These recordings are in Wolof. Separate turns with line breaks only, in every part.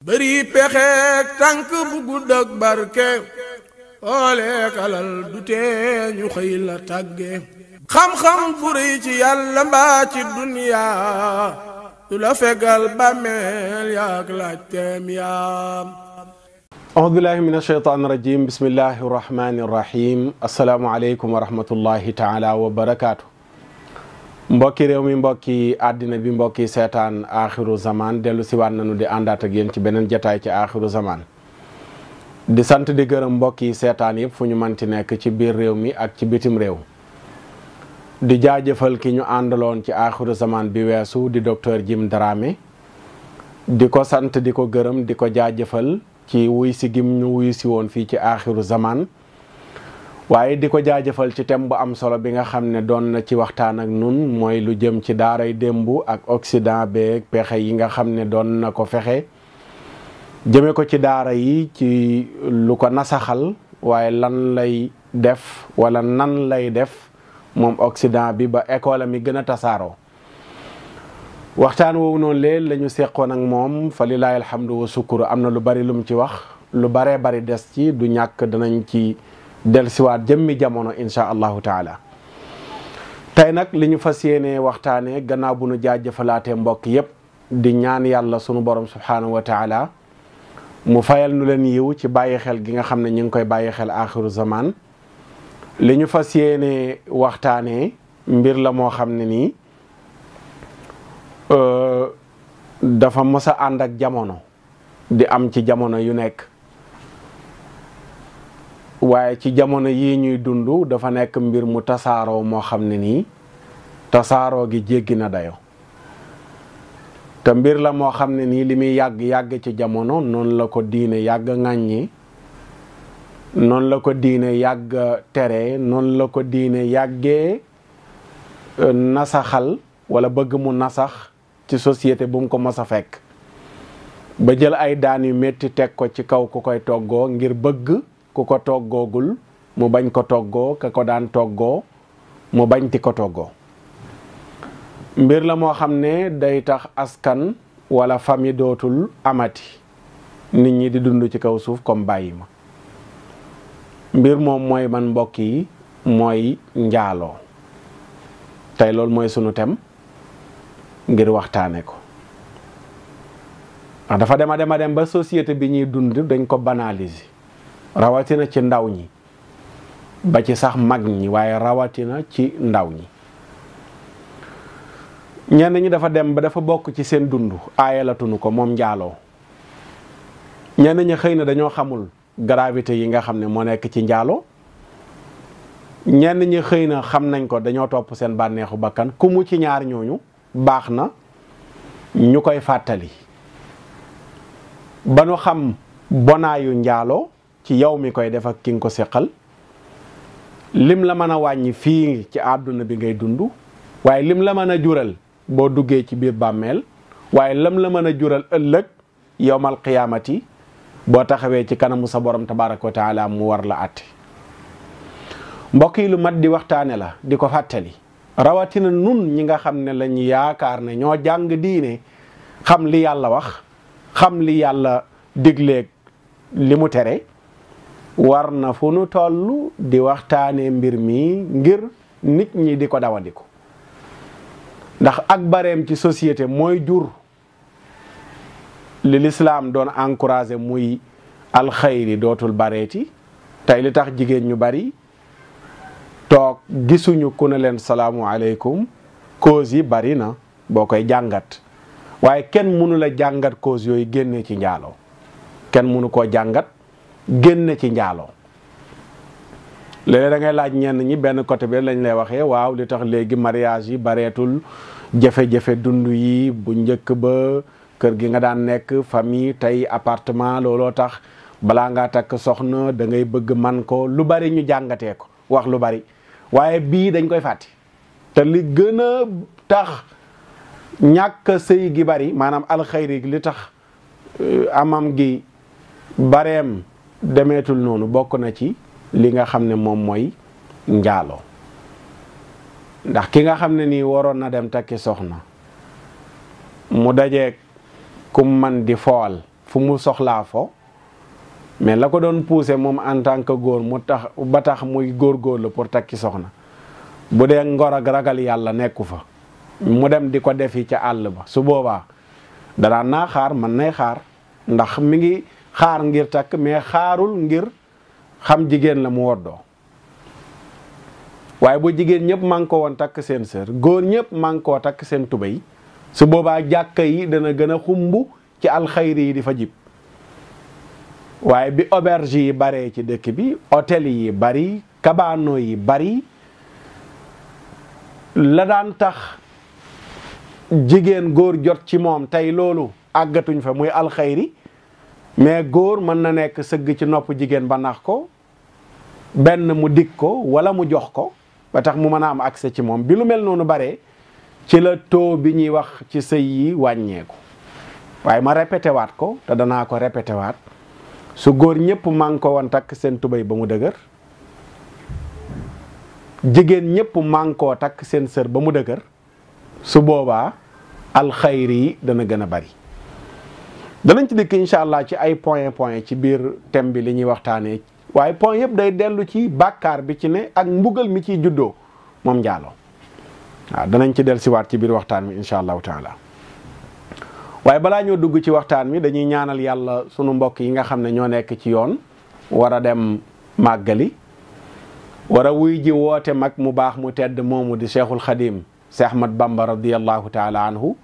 bëri pexeek tànk bu gudd ak barke ooleek alal du tee ñu xëy la tàgge xam-xam bu rëy ci yàlla mbaa ci duniyaa du la fegal bàmmeel yaak laajteem yaam.
audu billahi min ashaytaan rajim bismillahi rahmani rahim assalaamu aleykum wa rahmatullahi taala wa barakaatu. mbokki réew mi mbokki àddina bi mbokki seetaan axiru zaman dellu siwaat nañu di àndaat ak yéen ci beneen jataay ci axiru zaman di sant di gërëm mbokki seetaan yëpp fu ñu manti nekk ci biir réew mi ak ci bitim réew di jaajëfal ki ñu àndaloon ci axiru zaman bi weesu di docteur Jim Dramé di ko sant di ko gërëm di ko jaajëfal ci wuy si gim ñu wuy si woon fii ci axiru zaman waaye di ko jaajëfal ci thème bu am solo bi nga xam ne doon na ci waxtaan ak nun mooy lu jëm ci daaray démb ak Occident beeg pexe yi nga xam ne doon na ko fexe jëme ko ci daara yi ci lu ko nasaxal waaye lan lay def wala nan lay def moom Occident bi ba école mi gën a tasaaroo waxtaan woowu noonu leen la ñu seqoon ak moom fa lillaahi alhamdu wa sukuru am na lu bari lu mu ci wax lu baree bari des ci du ñàkk danañ ci dellusiwaat jëmmi jamono insha allahu taala. tey nag li ñu fas yéene waxtaanee gannaaw bu nu jaajëfalaatee mbokk yépp di ñaan yàlla sunu borom subhaanahu wa taala mu fayal nu leen yiw ci bàyyi xel gi nga xam ne ñu ngi koy bàyyi xel axiru zaman li ñu fas yéene waxtaanee mbir la moo xam ne nii dafa mës a ànd ak jamono di am ci jamono yu nekk waaye ci jamono yii ñuy dund dafa nekk mbir mu tasaaroo moo xam ne nii tasaaroo gi jéggi na dayo te mbir la moo xam ne nii li muy yàgg ci jamono noonu la ko diine yàgg ŋàññi noonu la ko diine yàgg tere noonu la ko diine yàggee nasaxal wala bëgg mu nasax ci société bu mu ko mës a fekk ba jël ay daan yu métti teg ko ci kaw ku koy toggoo ngir bëgg ku ko toggoogul mu bañ ko toggoo ka ko daan toggoo mu bañ ti ko toggoo mbir la moo xam ne day tax askan wala famille dootul amati nit ñi di dund ci kaw suuf comme bàyyi ma mbir moom mooy man mbokk yi mooy njaaloo tey loolu mooy sunu thème ngir waxtaane ko ndax dafa dem ba société bi ñuy dund dañ ko banaliser rawatina ci ndaw ñi ba ci sax mag ñi waaye rawatina ci ndaw ñi ñenn ñi dafa dem ba dafa bokk ci seen dund aayalatunu ko moom njaaloo ñenn ñi xëy na dañoo xamul gravité yi nga xam ne moo nekk ci njaaloo ñenn ñi xëy na xam nañ ko dañoo topp seen bànneexu bakkan ku mu ci ñaar ñooñu baax na ñu koy fàttali ba nu xam bonaayu njaaloo ci yow mi koy def ak ki nga ko seqal lim la mën a wàññi fii ci àdduna bi ngay dund waaye lim la mën a jural boo duggee ci biir bàmmeel waaye lam la mën a jural ëllëg yowmal qiyaamati boo taxawee ci kanamu sa borom tabaraka wa taala mu war la àtte mbokk yi lu mat di waxtaane la di ko fàttali rawatina nun ñi nga xam ne lañu yaakaar ne ñoo jàng diine xam li yàlla wax xam li yàlla digleeg li mu tere war na fu nu toll di waxtaane mbir mi ngir nit ñi di ko dawandiku ndax ak bareem ci société mooy jur li lislaam doon encouragé muy alxayri dootul bareeti tey li tax jigéen ñu bari toog gisuñu ku ne leen salaamu aleykum cause yi bari na boo koy jàngat waaye kenn mënu la jàngat cause yooyu génne ci njaaloo kenn mënu koo jàngat génne ci njaaloo léeg-léeg da ngay laaj ñenn ñi benn côté bi lañ lay waxee waaw li tax léegi mariage yi bareetul jafe-jafe dund yi bu njëkk ba kër gi nga daan nekk famille tey appartement looloo tax balaa ngaa takk soxna da ngay bëgg man ko lu bari ñu jàngatee ko wax lu bari waaye bii dañ koy fàtte te li gën a tax ñàkk sëy gi bari maanaam alxayri li tax amam gi bareem demeetul noonu bokk na ci li nga xam ne moom mooy njaaloo ndax ki nga xam ne nii waroon na dem takki soxna mu dajeeg kum man di fool fu mu soxlaa fo mais la ko doon poussé moom en tant que góor mu tax ba tax muy góorgóorlu pour takki soxna bu dee ngor ak ragal yàlla nekku fa mu dem di ko defi ca àll ba su boobaa danaan naa xaar man nay xaar ndax mi ngi xaar ngir takk mais xaarul ngir xam jigéen la mu woddoo waaye bu jigéen ñëpp man ko woon takk seen sër góor ñëpp man koo takk seen tubéy su boobaa jàkka yi dana gën a xumb ci alxayri yi di fa jib waaye bi auberge yi baree ci dëkk bi hôtel yi bari kabaano yi bari la daan tax jigéen góor jot ci moom tey loolu àggatuñ fa muy alxayri mais góor mën na nekk sëgg ci nopp jigéen ba nax ko benn mu dig ko wala mu jox ko ba tax mu mën a am accès ci moom bi lu mel noonu bare ci la taux bi ñuy wax ci sëy yi wàññeeku waaye ma répété waat ko te danaa ko répété waat su góor ñëpp man ko woon takk seen tubéy ba mu dëgër jigéen ñëpp man koo takk seen sër ba mu dëgër su boobaa alxayri yi dana gën a bari danañ ci dikk incha allah ci ay point ci biir thème bi li ñuy waxtaanee waaye point yëpp day dellu ci bàkkaar bi ci ne ak mbugal mi ciy juddoo moom njaaloo waaw danañ ci del siwaat ci biir waxtaan mi incha allahu taala waaye balaa ñoo dugg ci waxtaan mi dañuy ñaanal yàlla sunu mbokk yi nga xam ne ñoo nekk ci yoon war a dem màggali war a wuy ji woote mag mu baax mu tedd moomu di cheikhul xadim Cheikh Ahmad Bamba radiallahu taala anhu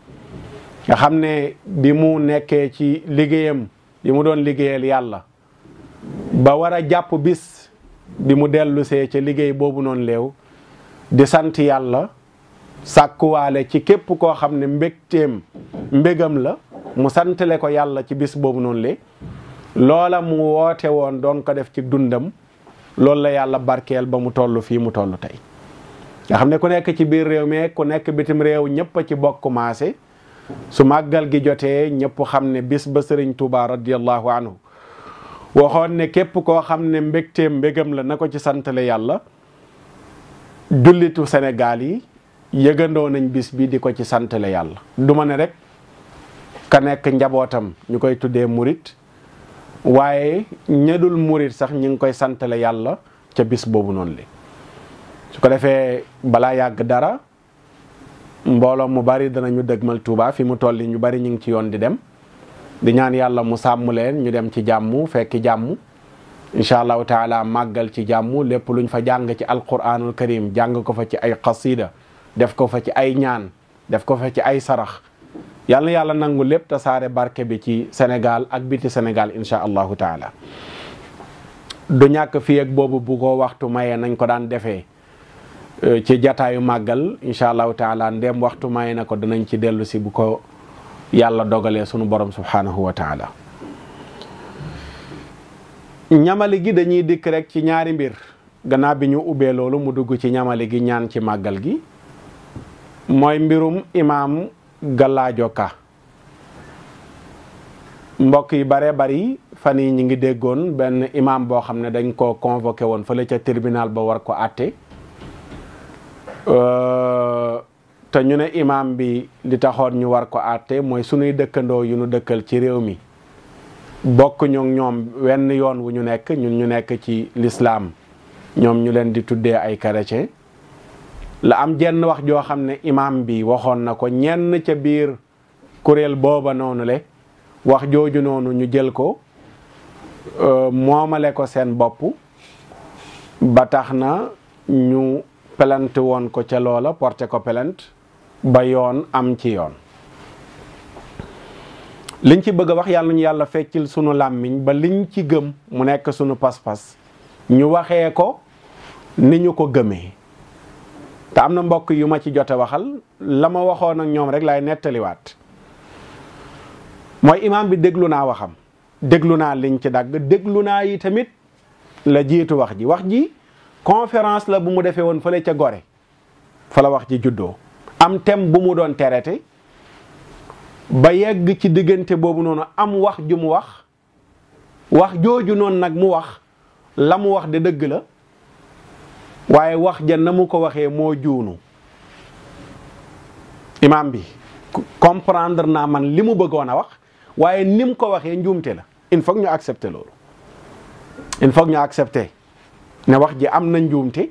nga xam ne bi mu nekkee ci liggéeyam bi mu doon liggéeyal yàlla ba war a jàpp bis bi mu dellusee ca liggéey boobu noonu léew di sant yàlla sàkkuwaale ci képp koo xam ne mbégam la mu santale ko yàlla ci bis boobu noonu le loola mu woote woon doon ko def ci dundam loolu la yàlla barkeel ba mu toll fii mu toll tey nga xam ne ku nekk ci biir réew mi ku nekk bitim réew ñëpp a ci bokk maase su màggal gi jotee ñëpp xam ne bis ba sëriñ Tuuba radiyallahu anhu waxoon ne képp koo xam ne mbégam la na ko ci santale yàlla jullitu Sénégal yi yëgandoo nañ bis bi di ko ci santale yàlla du ma ne rek ka nekk njabootam ñu koy tuddee murit waaye ñedul murit sax ñu ngi koy santale yàlla ca bis boobu noonu li su ko defee balaa yàgg dara mbooloo mu bari danañu dëgmal Tuuba fi mu toll ñu bari ñu ngi ci yoon di dem di ñaan yàlla mu sàmm leen ñu dem ci jàmm fekki jàmm incha allahu taala màggal ci jàmm lépp luñ fa jàng ci alquranul karim jàng ko fa ci ay qasida def ko fa ci ay ñaan def ko fa ci ay sarax yàlla na yàlla nangu lépp tasaare barke bi ci Sénégal ak biti Sénégal incha allahu taala du ñàkk fii ak boobu bu ko waxtu mayee nañ ko daan defee ci jataayu màggal incha allahu taala ndéem waxtu maye na ko danañ ci dellu si bu ko yàlla dogalee sunu borom subhanahu wa taala ñamali gi dañuy dikk rek ci ñaari mbir gannaaw bi ñu ubbee loolu mu dugg ci ñamali gi ñaan ci màggal gi mooy mbirum imaam Gallaajo Ka mbokk yi bare bari fan yi ñi ngi déggoon benn imaam boo xam ne dañ koo convoqué woon fële ca tribunal ba war ko àtte te ñu ne imaam bi li taxoon ñu war ko àtte mooy sunuy dëkkandoo yu nu dëkkal ci réew mi bokk ñoom wenn yoon wu ñu nekk ñun ñu nekk ci lislaam ñoom ñu leen di tuddee ay chrétien la am jenn wax joo xam ne imaam bi waxoon na ko ñenn ca biir kuréel booba noonu le wax jooju noonu ñu jël ko moomale ko seen bopp ba tax na ñu plainte woon ko ca loola porté ko plainte ba yoon am ci yoon liñ ci bëgg a wax yàlla ñu yàlla feccil sunu làmmiñ ba liñ ci gëm mu nekk sunu pas-pas ñu waxee ko ni ñu ko gëmee te am na mbokk yu ma ci jote waxal la ma waxoon ak ñoom rek laay nettaliwaat mooy imaam bi déglu naa waxam déglu naa liñ ci dagg déglu naa yi tamit la jiitu wax ji conférence la bu mu defee woon fële ca Gorée fa la wax ji juddoo am thème bu mu doon traité ba yegg ci diggante boobu noonu am wax ju mu wax jooju noonu nag mu wax la mu wax de dëgg la waaye wax ja na mu ko waxee moo juunu imaam bi comprendre naa man li mu bëggoon a wax waaye ni mu ko waxee njuumte la. il faut ñu accepter loolu il faut ñu accepter ne wax ji am na njuumte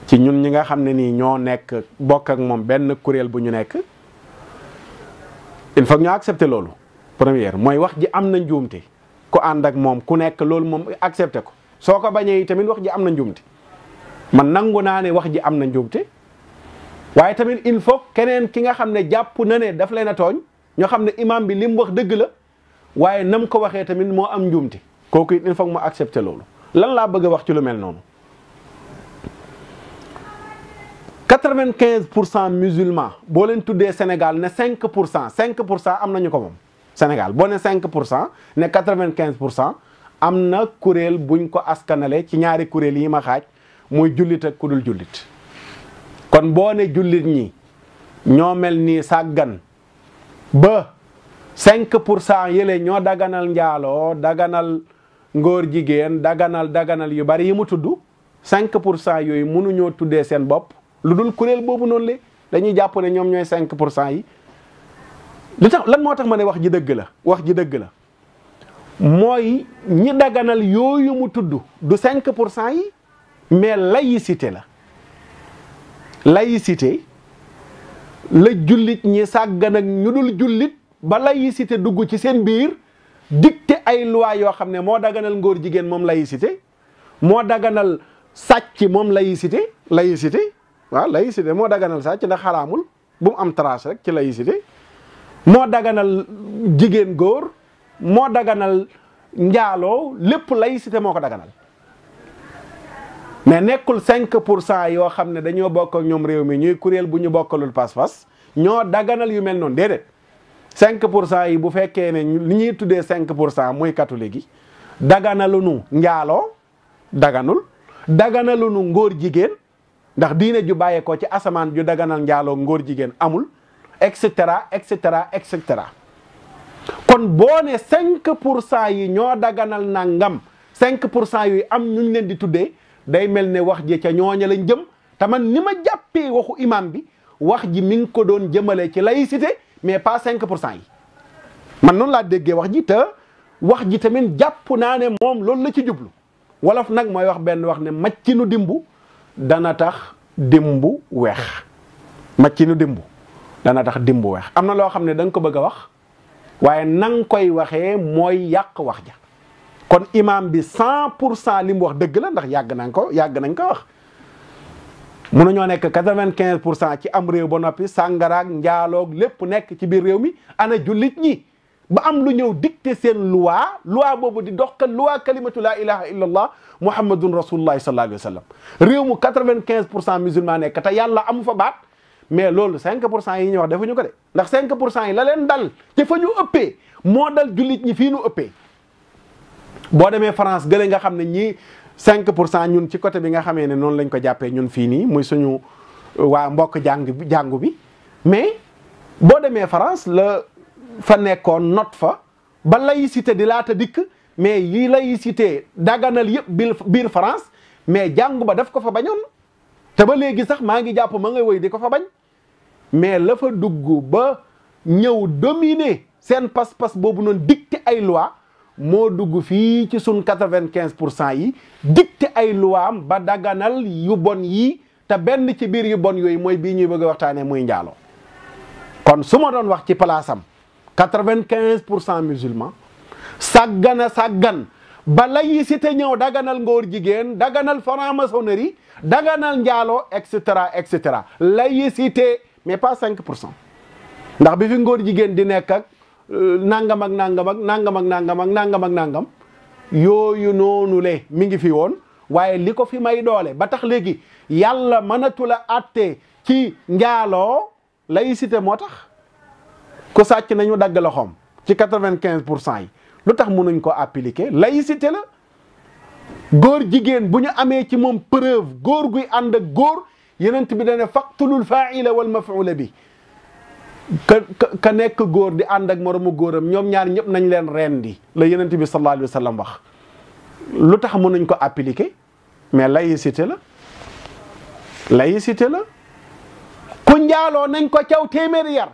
ci ñun ñi nga xam ne nii ñoo nekk bokk ak moom benn kuréel bu ñu nekk. il faut ñu accepter loolu première mooy wax ji am na njuumte ku ànd ak moom ku nekk loolu moom accepter ko soo ko bañee tamit wax ji am na njuumte man nangu naa ne wax ji am na njuumte waaye tamit il faut keneen ki nga xam ne jàpp na ne daf leen a tooñ ñoo xam ne imam bi li mu wax dëgg la waaye nam ko waxee tamit moo am njuumte kooku it il faut mu accepter loolu lan laa bëgg a wax ci lu mel noonu 95% musulmans boo leen tuddee Sénégal ne 5% am nañu ko moom Sénégal boo ne 5% ne 95% am na kuréel buñ ko askanale ci ñaari kuréel yi ma xaaj muy jullit ak ku dul jullit kon boo ne jullit ñi ñoo mel ni sàggan ba 5% yële ñoo daganal njaaloo daganal ngóor jigéen daganal yu bari yi mu tudd 5% yooyu mënuñoo tuddee seen bopp lu dul kuréel boobu noonu le dañuy jàpp ne ñoom ñooy 5% yi li tax lan moo tax ma ne wax ji dëgg la mooy ñi daganal yooyu mu tudd du 5% yi mais laïcité la jullit ñi sàggan ak ñu dul jullit ba laïcité dugg ci seen biir dicté ay loi yoo xam ne moo daganal ngóor jigéen moom laïcité moo daganal sàcc moom laïcité waaw laïcité moo daganal sàcc ndax xaraamul bu mu am trace rek ci laïcité moo daganal jigéen góor moo daganal njaaloo lépp laïcité moo ko daganal mais nekkul 5% yoo xam ne dañoo bokk ak ñoom réew mi ñuy kuréel bu ñu bokkalul pas-pas ñoo daganal yu mel noonu déedéet 5% yi bu fekkee ne li ñuy tuddee 5% muy catholique yi daganalunu njaaloo daganalunu ngóor jigéen ndax diine ju bàyyeekoo ci asamaan ju daganal njaaloo ngóor jigéen amul et cetera kon boo ne 5% yi ñoo daganal nangam 5% yooyu am ñu leen di tuddee day mel ne wax ji ca ñooña lañ jëm te man ni ma jàppee waxu imam bi wax ji mi ngi ko doon jëmale ci laïcité mais pas 5% yi man noonu laa déggee wax ji te wax ji tamit jàpp naa ne moom loolu la ci jublu wolof nag mooy wax benn wax ne maccinu dimbu dana tax dimbu weex maccinu dimbu dana tax dimbu weex am na loo xam ne da nga ko bëgg a wax waaye nang koy waxee mooy yàq wax ja kon imam bi 100% li mu wax dëgg la ndax yàgg nañ ko wax mënuñoo nekk 95% ci am réew ba noppi sàngaraag njaaloog lépp nekk ci biir réew mi ana jullit ñi ba am lu ñëw dicté seen loi boobu di dox ka loi kalimatu la ilaha illa allah muhammadun rasulullahi sallallahu alayhi wa sallam réew mu 95% musulman nekk te yàlla amu fa baat mais loolu 5% yi ñuy wax defuñu ko de ndax 5% yi la leen dal ci fa ñu ëppee moo dal jullit ñi fii nu ëppee boo demee France gële nga xam ne ñii 5% ñun ci côté bi nga xamee ne noonu lañ ko jàppee ñun fii nii muy suñu waa mbokk jàngu bi mais boo demee France la fa nekkoon not fa ba laïcité di laata dikk mais yi laïcité daganal yëpp biir France mais jàngu ba daf ko fa bañoon te ba léegi sax maa ngi jàpp ma ngay woy di ko fa bañ mais la fa dugg ba ñëw dominer seen pas-pas boobu noonu dicté ay loi moo dugg fii ci sun 95% yi dicté ay loi am ba daganal yu bon yi te benn ci biir yu bon yooyu mooy bii ñuy bëgg a waxtaanee muy njaaloo kon su ma doon wax ci place am 95% musulman sàggan ba laïcité ñëw daganal ngóor jigéen daganal franc-maçonnerie daganal njaaloo et cetera laïcité mais pas 5% ndax bi fi ngóor jigéen di nekk ak nangam yooyu noonu le mi ngi fi woon waaye li ko fi may doole ba tax léegi yàlla mënatula àtte ci njaaloo laïcité moo tax ku sàcc nañu dagg loxoom ci 95% yi lu tax mënuñ ko appliquer laïcité la góor jigéen bu ñu amee ci moom preuve góor guy ànd ak góor yenent bi dane faqtulul fa'ila wal maf'ula bi ka nekk góor di ànd ak moromu góoram ñoom ñaar ñëpp nañ leen rendi la yenent bi sallallahu alayhi wa sallam wax lu tax mënuñ ko appliquer mais laïcité la ku njaaloo nañ ko caw téeméeri yar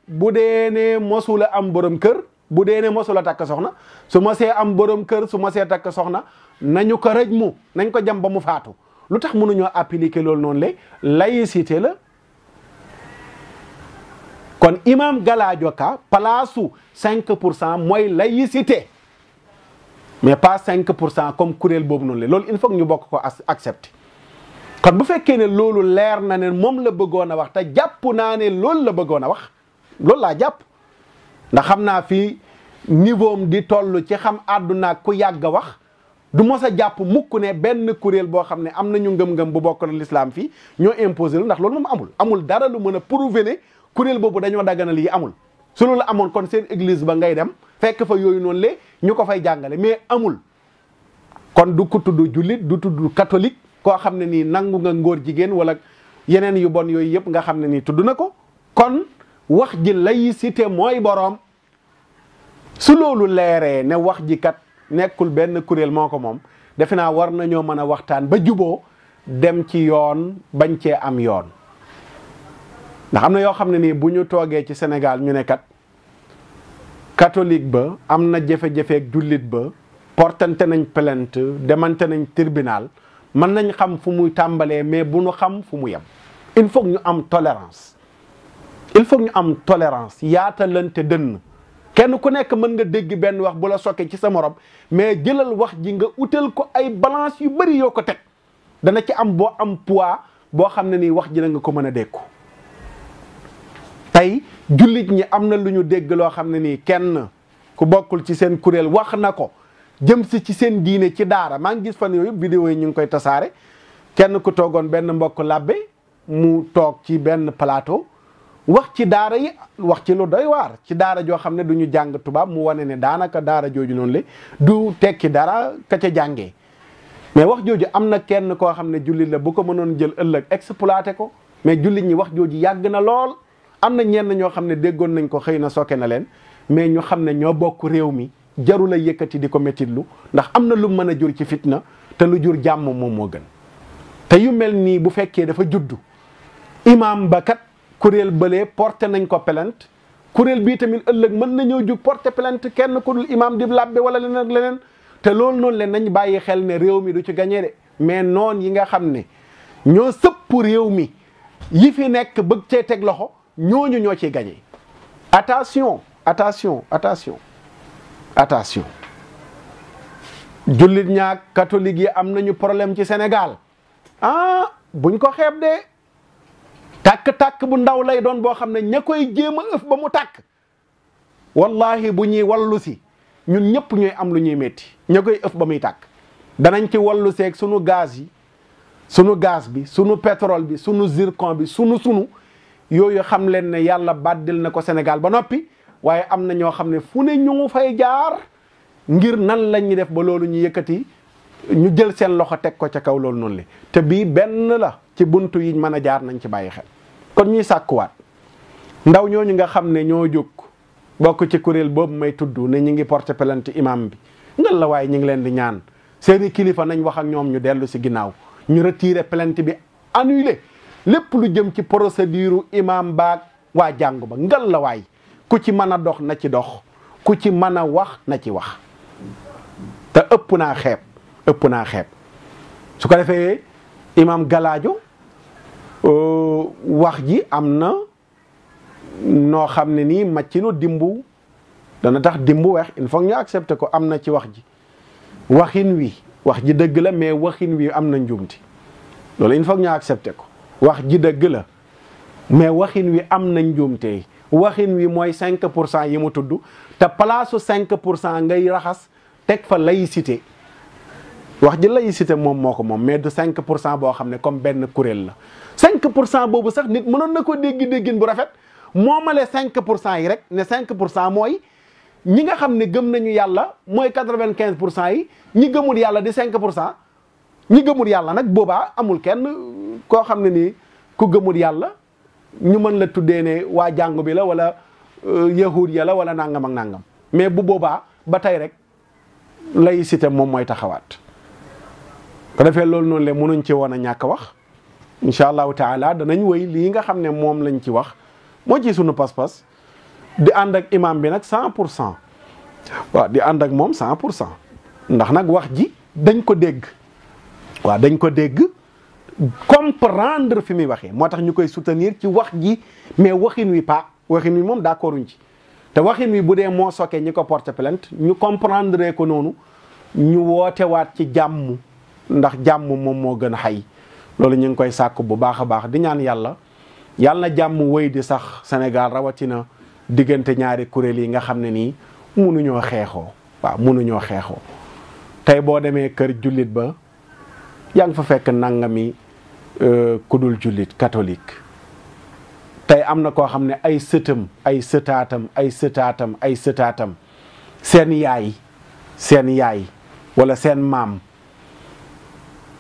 bu dee ne mosula am borom kër bu dee ne mosula takk soxna su mosee am borom kër su mosee takk soxna nañu ko rëj mu nañ ko jam ba mu faatu lu tax mënuñoo appliquer loolu noonu le laïcité la kon imam Galadio Ka palaasu 5% mooy laïcité mais pas 5% comme kuréel boobu noonu le loolu il faut ñu bokk ko accepter kon bu fekkee ne loolu leer na ne moom la bëggoon a wax te jàpp naa ne loolu la bëggoon a wax loolu laa jàpp ndax xam naa fii niveau am di toll ci xam àdduna ku yàgg a wax du mos a jàpp mukk ne benn kuréel boo xam ne am nañu ngëm-ngëm bu bokk na l'islam fii ñoo imposé lu ndax loolu moom amul dara lu mën a prouver ne kuréel boobu dañoo daganal yi amul su loolu amoon kon seen église ba ngay dem fekk fa yooyu noonu le ñu ko fay jàngale mais amul kon du ko tudd jullit du tudd catholique koo xam ne nii nangu nga ngóor jigéen wala yeneen yu bon yooyu yëpp nga xam ne nii tudd na ko kon wax ji laïcité mooy boroom su loolu leeree ne wax ji kat nekkul benn kuréel moo ko moom defe naa war nañoo mën a waxtaan ba juboo dem ci yoon bañ cee am yoon ndax am na yoo xam ne nii bu ñu toogee ci Sénégal ñu ne kat catholique ba am na jafe-jafeeg jullit ba portante nañ plainte demante nañ tribunal mën nañ xam fu muy tàmbalee mais bu ñu xam fu mu yem il faut ñu am tolérance yaatalante dënn kenn ku nekk mën nga dégg benn wax bu la sokkee ci sa morom mais jëlal wax ji nga utal ko ay balance yu bari yoo ko teg dana ci am boo am poids boo xam ne nii wax ji na nga ko mën a dékku tey jullit ñi am na lu ñu dégg loo xam ne nii kenn ku bokkul ci seen kuréel wax na ko jëm si ci seen diine ci daara maa ngi gis fan yooyu vidéo yi ñu ngi koy tasaare kenn ku toogoon benn mbokk labbe mu toog ci benn plateau wax ci daara yi wax ci lu doy waar ci daara joo xam ne du ñu jàng tubaab mu wane ne daanaka daara jooju noonu le du tekki dara ka ca jàngee mais wax jooju am na kenn koo xam ne jullit la bu ko mënoon jël ëllëg exploité ko mais jullit ñi wax jooju yàgg na lool am na ñenn ñoo xam ne déggoon nañ ko xëy na sokke na leen mais ñu xam ne ñoo bokk réew mi jarul a yëkkati di ko méttitlu ndax am na lu mën a jur ci fitna te lu jur jàmm moom moo gën te yu mel nii bu fekkee dafa juddu imam ba kat kuréel bëlee porté nañ ko plainte kuréel bii tamit ëllëg mën nañoo jug porté plainte kenn ku dul imam di labbe wala leneen ak leneen te loolu noonu leen nañ bàyyi xel ne réew mi du ci gañee de mais noon yi nga xam ne ñoo sëpp réew mi yi fi nekk bëgg cee teg loxo ñooñu ñoo ciy gañee attention jullit ñaak catholique yi am nañu problème ci Sénégal buñ ko xeeb de tàkk-tàkk bu ndaw lay doon boo xam ne ña koy jéem a ëf ba mu tàkk wallahi bu ñuy wallu si ñun ñëpp ñooy am lu ñuy métti ña koy ëf ba muy tàkk danañ ci wallu seeg sunu gaz bi sunu pétrole bi sunu zircon bi sunu yooyu xam leen ne yàlla bàddil na ko Sénégal ba noppi waaye am na ñoo xam ne fu ne ñu ngi fay jaar ngir nan lañ ñuy def ba loolu ñu yëkkati ñu jël seen loxo teg ko ca kaw loolu noonu le te bii benn la ci buntu yi mën a jaar nañ ci bàyyi xel kon ñuy sàkkuwaat ndaw ñooñu nga xam ne ñoo jóg bokk ci kuréel boobu may tudd ne ñu ngi porter plainte imam bi ngal la waaye ñu ngi leen di ñaan seeni kilifa nañ wax ak ñoom ñu dellu si ginnaaw ñu retirer plainte bi annulé lépp lu jëm ci procédure imam baag waa jàngu ba ngal la waay ku ci mën a dox na ci dox ku ci mën a wax na ci wax te ëpp naa xeeb su ko defee imam Galadio wax ji am na noo xam ne nii màccinu dimbu dana tax dimbu weex il faut ñu accepter ko am na ci wax ji wax ji dëgg la mais waxin wi am na njuumti loolu il faut ñu accepter ko wax ji dëgg la mais waxin wi am na njuumte waxin wi mooy 5% yi mu tudd te place 5% ngay raxas teg fa laïcité wax ji laïcité moom moo ko moom mais du 5% boo xam ne comme benn kuréel la 5% boobu sax nit mënoon na ko déggin bu rafet moomale 5% yi rek ne 5% mooy ñi nga xam ne gëm nañu yàlla mooy 95% yi ñi gëmul yàlla di 5% ñi gëmul yàlla nag boobaa amul kenn koo xam ne nii ku gëmul yàlla ñu mën la tuddee ne waa jàngu bi la wala yahud ya la wala nangam ak nangam mais bu boobaa ba tey rek laïcité moom mooy taxawaat. ko defee loolu noonu le mënuñ ci woon a ñàkk wax incha allahu taala danañ wëy lii nga xam ne moom lañ ci wax moo ci sunu pas-pas di ànd ak imam bi nag 100%. waaw di ànd ak moom 100%. ndax nag wax ji dañ ko dégg. waaw dañ ko dégg comprendre fi muy waxee moo tax ñu koy soutenir ci wax ji mais waxin wi waxin wi moom d'accorduñ ci te waxin wi bu dee moo sokkee ñi ko porte plainte ñu comprendre ko noonu ñu woote waat ci jàmm ndax jàmm moom moo gën a xay loolu ñu ngi koy sàkk bu baax a baax di ñaan yàlla na jàmm wéy di sax Sénégal rawatina diggante ñaari kuréel yi nga xam ne nii munuñoo xeexoo waaw munuñoo xeexoo tey boo demee kër jullit ba yaa ngi fa fekk nangami kudul jullit catholique tey am na koo xam ne ay sëtam ay sëtaatam seen yaay wala seen maam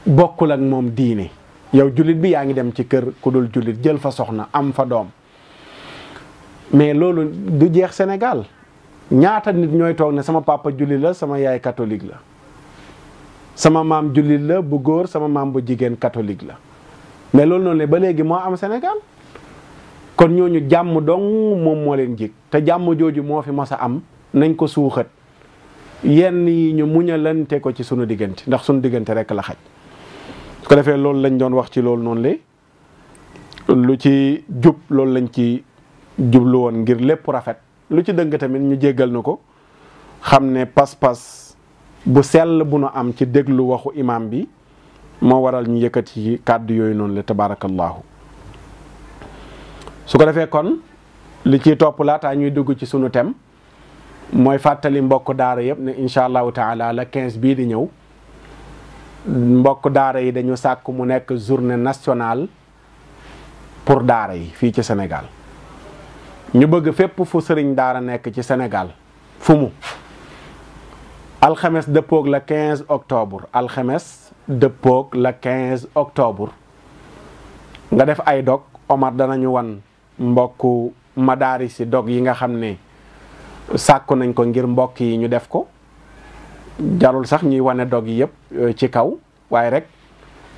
bokkul ak moom diine yow jullit bi yaa ngi dem ci kër kudul jullit jël fa soxna am fa doom mais loolu du jeex Sénégal ñaata nit ñooy toog ne sama papa jullit la sama yaay catholique la sama maam jullit la bu góor sama maam bu jigéen catholique la mais loolu noonu la ba léegi moo am Sénégal kon ñooñu jàmm dong moom moo leen jig te jàmm jooju moo fi mos a am nañ ko suuxat yenn yi ñu muñalante ko ci sunu diggante ndax sunu diggante rek la xaj su ko defee loolu lañ doon wax ci loolu noonu la lu ci jub loolu lañ ci jublu woon ngir lépp rafet lu ci dëng tamit ñu jéggal na ko xam ne pas-pas bu sell bu nu am ci déglu waxu imam bi moo waral ñu yëkkati kàddu yooyu noonu la tabarakallahu su ko defee kon li ciy topp laataa ñuy dugg ci sunu thème mooy fàttali mbokk daara yëpp ne incha allahu taala la 15 bii di ñëw mbokk daara yi dañu sàkk mu nekk journée nationale pour daara yi fii ci Sénégal ñu bëgg fépp fu sëriñ daara nekk ci Sénégal fu mu alxames dëppoog la 15 octobre alxames dëppoog la 15 octobre nga def ay dog Omar danañu wan mbokku madaari si dog yi nga xam ne sàkku nañ ko ngir mbokk yi ñu def ko jarul sax ñuy wane dog yi yëpp ci kaw waaye rek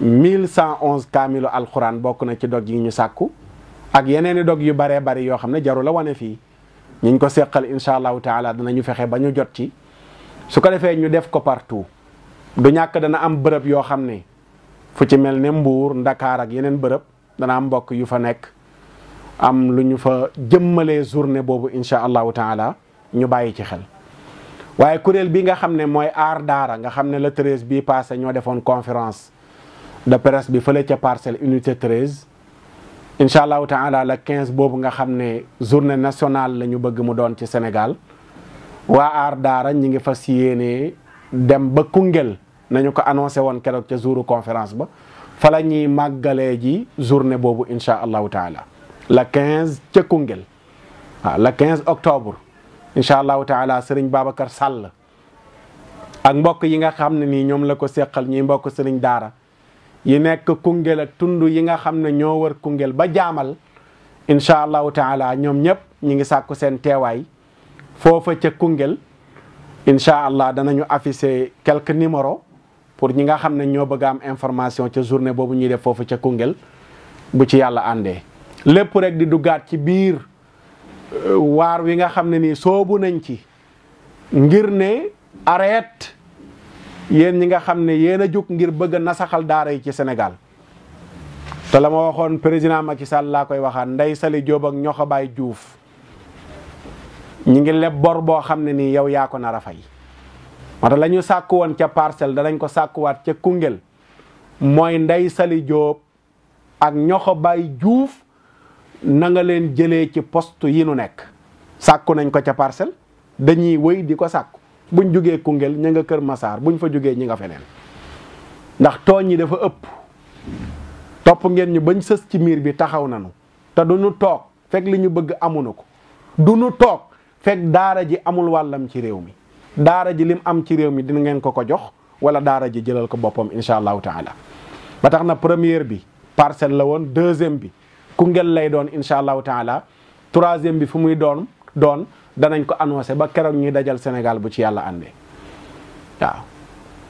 1111 kaamilu alquran bokk na ci dog yi ñu sàkku ak yeneeni dog yu baree bari yoo xam ne jarul la wane fii ñiñ ko seqal incha allahu taala danañu fexe ba ñu jot ci su ko defee ñu def ko partout du ñàkk dana am bërëb yoo xam ne fu ci mel ne Mbuur Ndakaar ak yeneen bërëb dana am mbokk yu fa nekk am lu ñu fa jëmmalee journée boobu incha allahu taala ñu bàyyi ci xel waaye kuréel bi nga xam ne mooy aar daara nga xam ne le 13 bii passé ñoo defoon conférence de presse bi fële ca Parcelles unité 13 incha allahu taala le 15 boobu nga xam ne journée nationale la ñu bëgg mu doon ci Sénégal waa aar daara ñi ngi fas yéene dem ba Koungheul nañu ko annoncé woon keroog ca jouru conférence ba fa la ñuy màggalee ji journée boobu incha allahu taala le 15 ca Koungheul waaw le 15 octobre incha allahu taala Serigne Babacar Sall ak mbokk yi nga xam ne nii ñoom la ko seqal ñuy mbokk Serigne daara yi nekk Koungheul ak tund yi nga xam ne ñoo wër Koungheul ba jaamal incha allahu taala ñoom ñëpp ñi ngi sàkku seen teewaay foofa ca Koungheul incha allah danañu afficher quelques numéros pour ñi nga xam ne ñoo bëgg a am information ca journée boobu ñuy def foofu ca Koungheul bu ci yàlla àndee lépp rek di duggaat ci biir waar wi nga xam ne nii soobu nañ ci ngir ne arrête yéen ñi nga xam ne yéen a jóg ngir bëgg a nasaxal daara yi ci Sénégal te la ma waxoon président Macky Sall laa koy waxaat Ndeye Saly Diop ak Ñoxobaay Diouf ñi ngi leb bor boo xam ne nii yow yaa ko nar a fay moo tax la ñu sàkku woon ca Parcelles danañ ko sàkkuwaat ca Koungheul mooy Ndeye Saly Diop ak Ñoxobaay Diouf na nga leen jëlee ci poste yi nu nekk sàkku nañ ko ca Parcelles dañuy wëy di ko sàkku buñ jógee Koungheul ña nga Kër Massar buñ fa jógee ñi nga feneen ndax tooñ yi dafa ëpp topp ngeen ñu bañ sës ci miir bi taxaw nañu te du ñu toog fekk li ñu bëgg amuñu ko du ñu toog fekk daara ji amul wàllam ci réew mi daara ji lim am ci réew mi dina ngeen ko jox wala daara ji jëlal ko boppam incha allahu taala ba tax na première bi Parcelles la woon deuxième bi Koungheul lay doon incha allahu taala troisième bi fu muy doon danañ ko annoncé ba keroog ñuy dajal Sénégal bu ci yàlla àndee waaw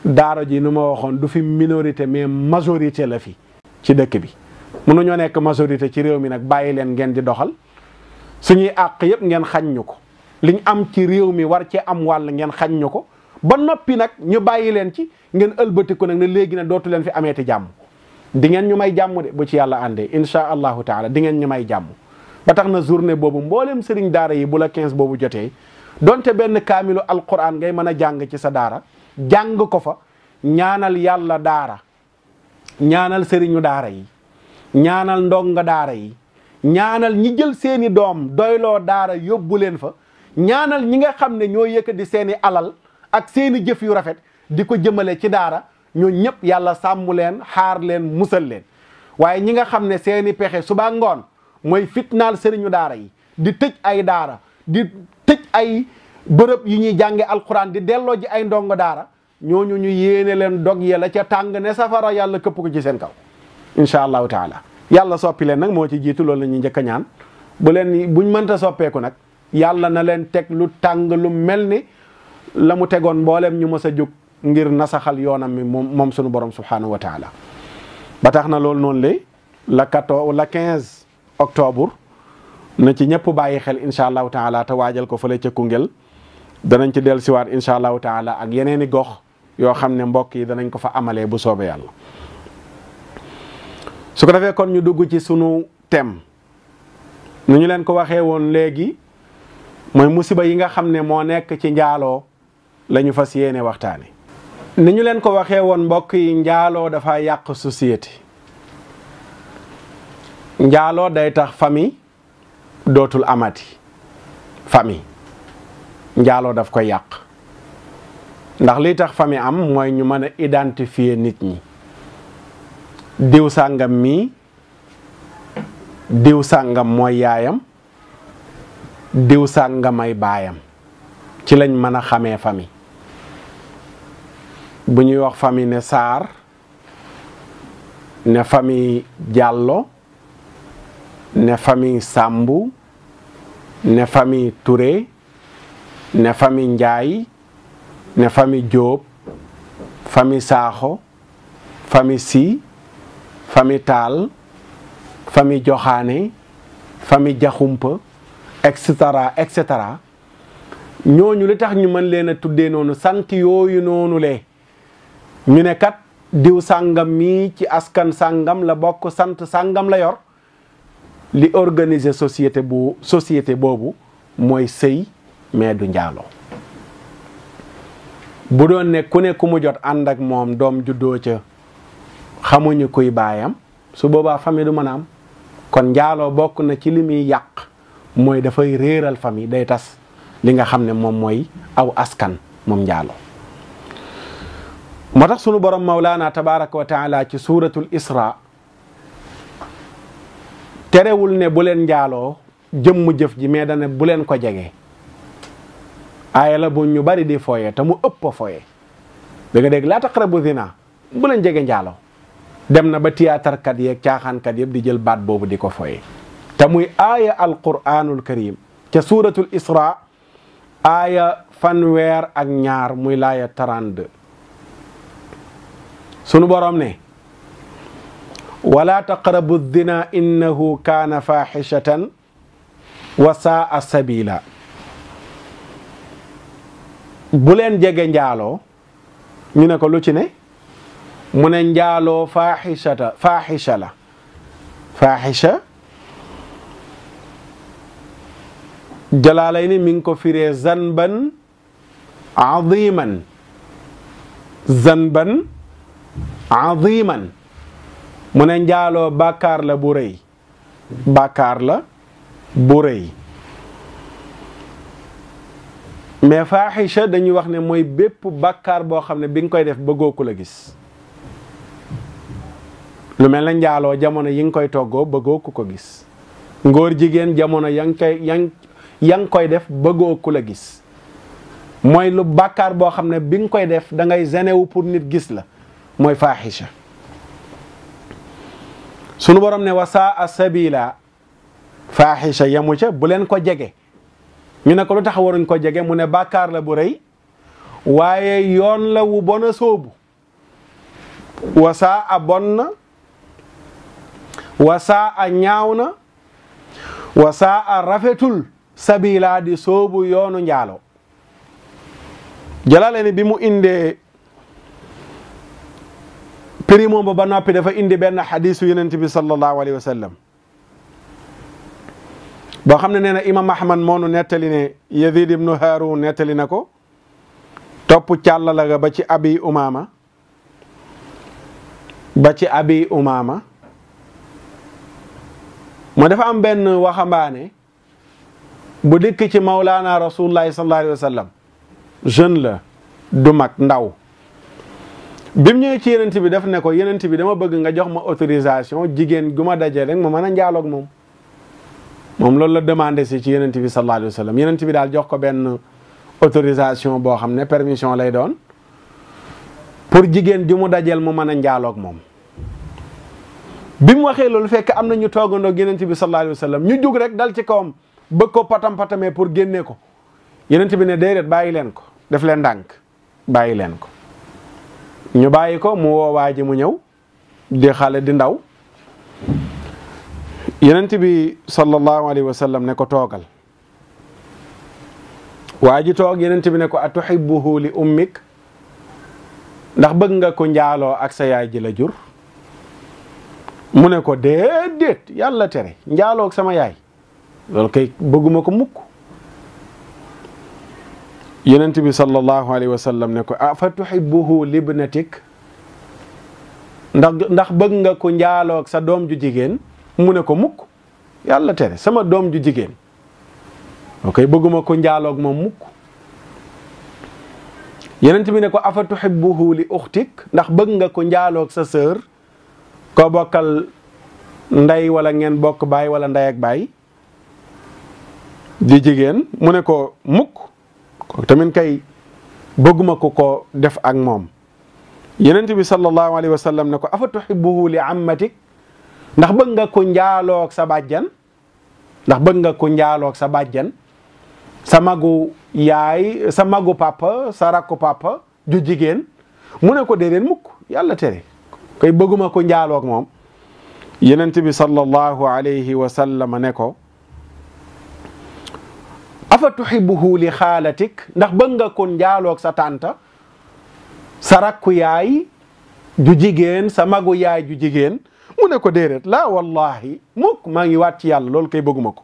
daara ji nu ma waxoon du fi minorité mais majorité la fi ci dëkk bi mënuñoo nekk majorité ci réew mi nag bàyyi leen ngeen di doxal suñuy àq yëpp ngeen xañ ñu ko, liñ am ci réew mi war ci am wàll ngeen xañ ñu ko, ba noppi nag ñu bàyyi leen ci ngeen ëlbati ko nag ne léegi ne dootu leen fi ameeti jàmm. di ngeen ñu may jàmm de bu ci yàlla àndee insha allahu taala di ngeen ñu may jàmm. ba tax na journée boobu mboolem sëriñ daara yi bu la 15 boobu jotee donte benn kaamilu alquran ngay mën a jàng ci sa daara jàng ko fa, ñaanal yàlla daara, ñaanal sëriñu daara yi, ñaanal ndonga daara yi, ñaanal ñi jël seeni doom doyloo daara yóbbu leen fa, ñaanal ñi nga xam ne ñoo yëkkati seeni alal ak seeni jëf yu rafet di ko jëmale ci daara, ñoo ñëpp yàlla sàmm leen, xaar leen, musal leen. waaye ñi nga xam ne seeni pexe suba ngoon mooy fitnaal sëriñu daara yi, di tëj ay daara, di tëj ay bërëb yu ñuy jànge alquran, di delloo ji ay ndongo daara, ñooñu ñu yéene leen dog ya la ca tàng ne safara yàlla këpp ko ci seen kaw insha allahu taala. yàlla soppi leen nag moo ci jiitu, loolu la ñuy njëkk a ñaan. buñ mënta soppeeku nag yàlla na leen teg lu tàng lu mel ni la mu tegoon mboolem ñu mës a jóg ngir nasaxal yoonam mi moom sunu borom subhanahu wa taala. ba tax na loolu noonu la 15 octobre na ci ñëpp bàyyi xel insha allahu taala te waajal ko fële ca Koungheul. danañ ci dellusiwaat insha allahu taala ak yeneeni gox yoo xam ne mbokk yi danañ ko fa amalee bu soobee yàlla. su ko defee kon ñu dugg ci sunu thème nu ñu leen ko waxee woon léegi mooy musiba yi nga xam ne moo nekk ci njaaloo la ñu fas yéene waxtaane. ni ñu leen ko waxee woon mbokk yi, njaaloo dafa yàq société. njaaloo day tax famille dootul amati. famille njaaloo daf koy yàq ndax li tax famille am mooy ñu mën a identifier nit ñi. diw sàngam mii, diw sàngam mooy yaayam, diw sàngamay baayam, ci lañ mën a xamee famille. bu ñuy wax famille ne Sarr, ne famille Diallo, ne famille Sambu, ne famille Touré, ne famille Ndiaye, ne famille Diop, famille Sakho, famille Sy, famille Taal, famille Joxaane, famille Jaxumpa, et cetera. ñooñu li tax ñu mën leen a tuddee noonu sant yooyu noonu ñu ne kat diw sàngam mii ci askan sàngam la bokk, sant sàngam la yor. li organiser société boobu mooy sëy mais du njaaloo. bu doon ne ku mu jot ànd ak moom doom juddoo ca xamuñu kuy baayam, su boobaa famille du mën a am. kon njaaloo bokk na ci li muy yàq mooy dafay réeral famille, day tas li nga xam ne moom mooy aw askan moom njaaloo. moo tax sunu borom Mawlaana tabaraka wa taala ci suuratul Isra terewul ne bu leen njaaloo jëmm jëf ji, mais dane bu leen ko jege. aaya la bu ñu bari di foye te mu ëpp foye. da nga dégg laa taqrabu zina, bu leen jege njaaloo. dem na ba théâtre kat yeeg caaxaankat yëpp di jël baat boobu di ko foye. te muy aaya alquranul karim ca suuratul Isra aaya 102 muy laaya 32. sunu borom ne wala taqrabu zina innahu kaana faaxishatan wa saa sabila. bu leen jege njaaloo. ñu ne ko lu ci ne mu ne njaaloo faaxisha la. faaxisha Jalaalayni mi ngi ko firee zanban aziman. zanban aziman mu ne njaaloo bàkkaar la bu rëy. bàkkaar la bu rëy. mais faaxisha dañuy wax ne mooy bépp bàkkaar boo xam ne bi nga koy def bëggoo ku la gis. lu mel na njaaloo jamono yi nga koy toggoo bëggoo ku ko gis. ngóor jigéen jamono ya nga koy def bëggoo ku la gis. mooy lu bàkkaar boo xam ne bi nga koy def da ngay genewu pour nit gis la, mooy faaxisha. sunu borom ne wasaa sabila. faaxisha yamu ca bu leen ko jege. ñu ne ko lu tax waruñ ko jege mu ne bàkkaar la bu rëy waaye yoon la wu bon a sóobu. wasaa a bon na, wasaa a ñaaw na, wa saa rafetul sabila di soobu yoonu njaalo. Jalalayn bi mu indee primo ba noppi dafa indi benn xadiisu yonent bi sallallahu alayhi wa sallam boo xam ne nee na imam Ahmad moonu nettali ne Yazid ibnu Haarun nettali na ko topp càllala ga ba ci abi umaama mu dafa am benn waxambaane bu dikk ci mawlaana rasulullahi sallallahu alayhi wa sallam jeune la du mag ndaw bi mu ñëwee ci yenent bi daf ne ko yenent bi dama bëgg nga jox ma autorisation jigéen gu ma daje rek ma mën a njaaloog moom loolu la demandé si ci yenent bi sallallahu alayhi wa sallam yenent bi daal jox ko benn autorisation boo xam ne permission lay doon pour jigéen ju mu dajeel mu mën a njaaloog moom. bi mu waxee loolu fekk am na ñu toogandoog yenent bi sallallahu alayhi wa sallam ñu jug rek dal ci kawam bëgg ko patamee pour génnee ko yenent bi ne déedéet bàyyi leen ko def leen ndànk bàyyi leen ko. ñu bàyyi ko mu woo waa ji mu ñëw di xale di ndaw yenent bi sallallahu alayhi wa sallam ne ko toogal waa ji toog yenent bi ne ko atuhibbuhu li ummik ndax bëgg nga ko njaaloo ak sa yaay ji la jur mu ne ko déedéet yàlla tere njaaloo ak sama yaay loolu kay bëgguma ko mukk yenent bi sallallahu alayhi wa sallam ne ko fa tuhibbuhu libnatik ndax bëgg nga ko njaaloog sa doom ju jigéen mu ne ko mukk yàlla tere sama doom ju jigéen ok bëgguma ko njaaloog moom mukk yenent bi ne ko afa tuhibbuhu li uxtik ndax bëgg nga ko njaaloog sa sœur ko bokkal ndey wala ngeen bokk baay wala ndey ak baay di jigéen mu ne ko mukk tamit kay bëgguma ko def ak moom yenent bi sallallahu alayhi wa sallam ne ko afa tuhibbuhu li ammatik ndax bëgg nga ko njaaloog sa bàjjan ndax bëgg nga ko njaaloog sa bàjjan sa magu yaay sa magu papa sa rakku papa ju jigéen mu ne ko déedéet mukk yàlla tere kay bëgguma ko njaaloog moom yenent bi sallallahu alayhi wa sallam ne ko afa tuhibbuhu li xaalatik ndax bëgg nga ko njaaloog sa tànta sa rakku yaay ju jigéen sa magu yaay ju jigéen mu ne ko déedéet la wallahi mukk maa ngi waat ci yàlla loolu kay bëgguma ko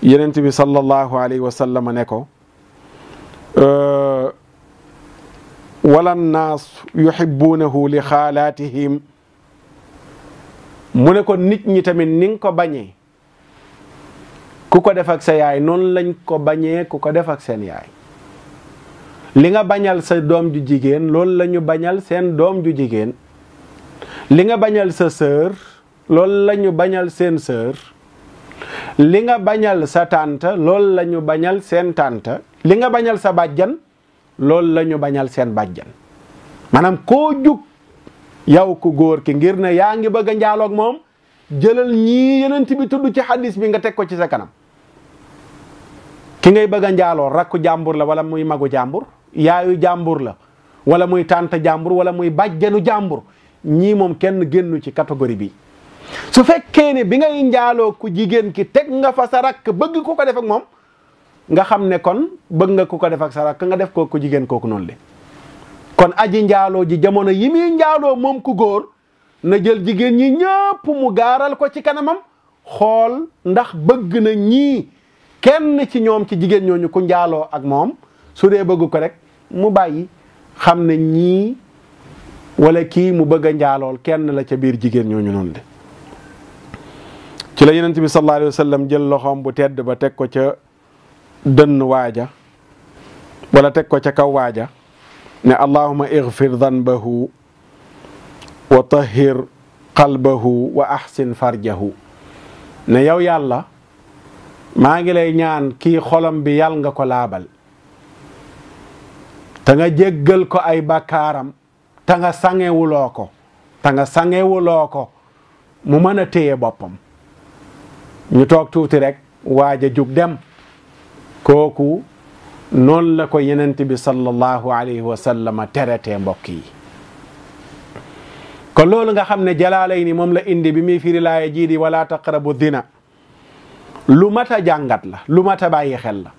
yenent bi sallallahu alayhi wa sallam ne ko wala nnaas yuhibbunahu li xaalaatihim mu ne ko nit ñi tamit ni nga ko bañee ku ko def ak sa yaay noonu lañ ko bañee ku ko def ak seen yaay li nga bañal sa doom ju jigéen loolu la ñu bañal seen doom ju jigéen li nga bañal sa sœur loolu la ñu bañal seen sœur li nga bañal sa tante loolu la ñu bañal seen tante li nga bañal sa bàjjan loolu la ñu bañal seen bàjjan maanaam koo jug yow ku góor ki ngir ne yaa ngi bëgg a njaaloog moom jëlal ñii yenent bi tudd ci hadis bi nga teg ko ci sa kanam ki ngay bëgg a njaaloo rakku jàmbur la wala muy magu jàmbur yaayu jàmbur la wala muy tante jàmbur wala muy bàjjanu jàmbur ñii moom kenn génnu ci catégorie bi su fekkee ne bi ngay njaaloo ku jigéen ki teg nga fa sa rakk bëgg ku ko def ak moom nga xam ne kon bëgg nga ku ko def ak sa rakk nga def ko ku jigéen kooku noonu le kon aji njaaloo ji jamono yi muy njaaloo moom ku góor na jël jigéen ñi ñëpp mu gaaral ko ci kanamam xool ndax bëgg na ñii kenn ci ñoom ci jigéen ñooñu ku njaaloo ak moom su dee bëgg ko rek mu bàyyi xam ne ñii wala kii mu bëgg a njaalool kenn la ca biir jigéen ñooñu noonu de ci la yonent bi sallallahu alayhi wa sallam jël loxoom bu tedd ba teg ko ca dënn waaja wala teg ko ca kaw waaja ne allahumma ighfir dhanbahu wa tahhir qalbahu wa ahsin farjahu ne yow yàlla maa ngi lay ñaan kii xolam bi yàlla nga ko laabal te nga jéggal ko ay bakkaaram te nga sangewuloo ko mu mën a téye boppam ñu toog tuuti rek waaja jug dem kooku noonu la ko yenent bi sallallahu alayhi wa sallam teretee mbokk yi kon loolu nga xam ne Jalaalayni moom la indi bi muy firi laaya jii di wala taqrabu zina lu mat a jàngat la, lu mat a bàyyi xel la.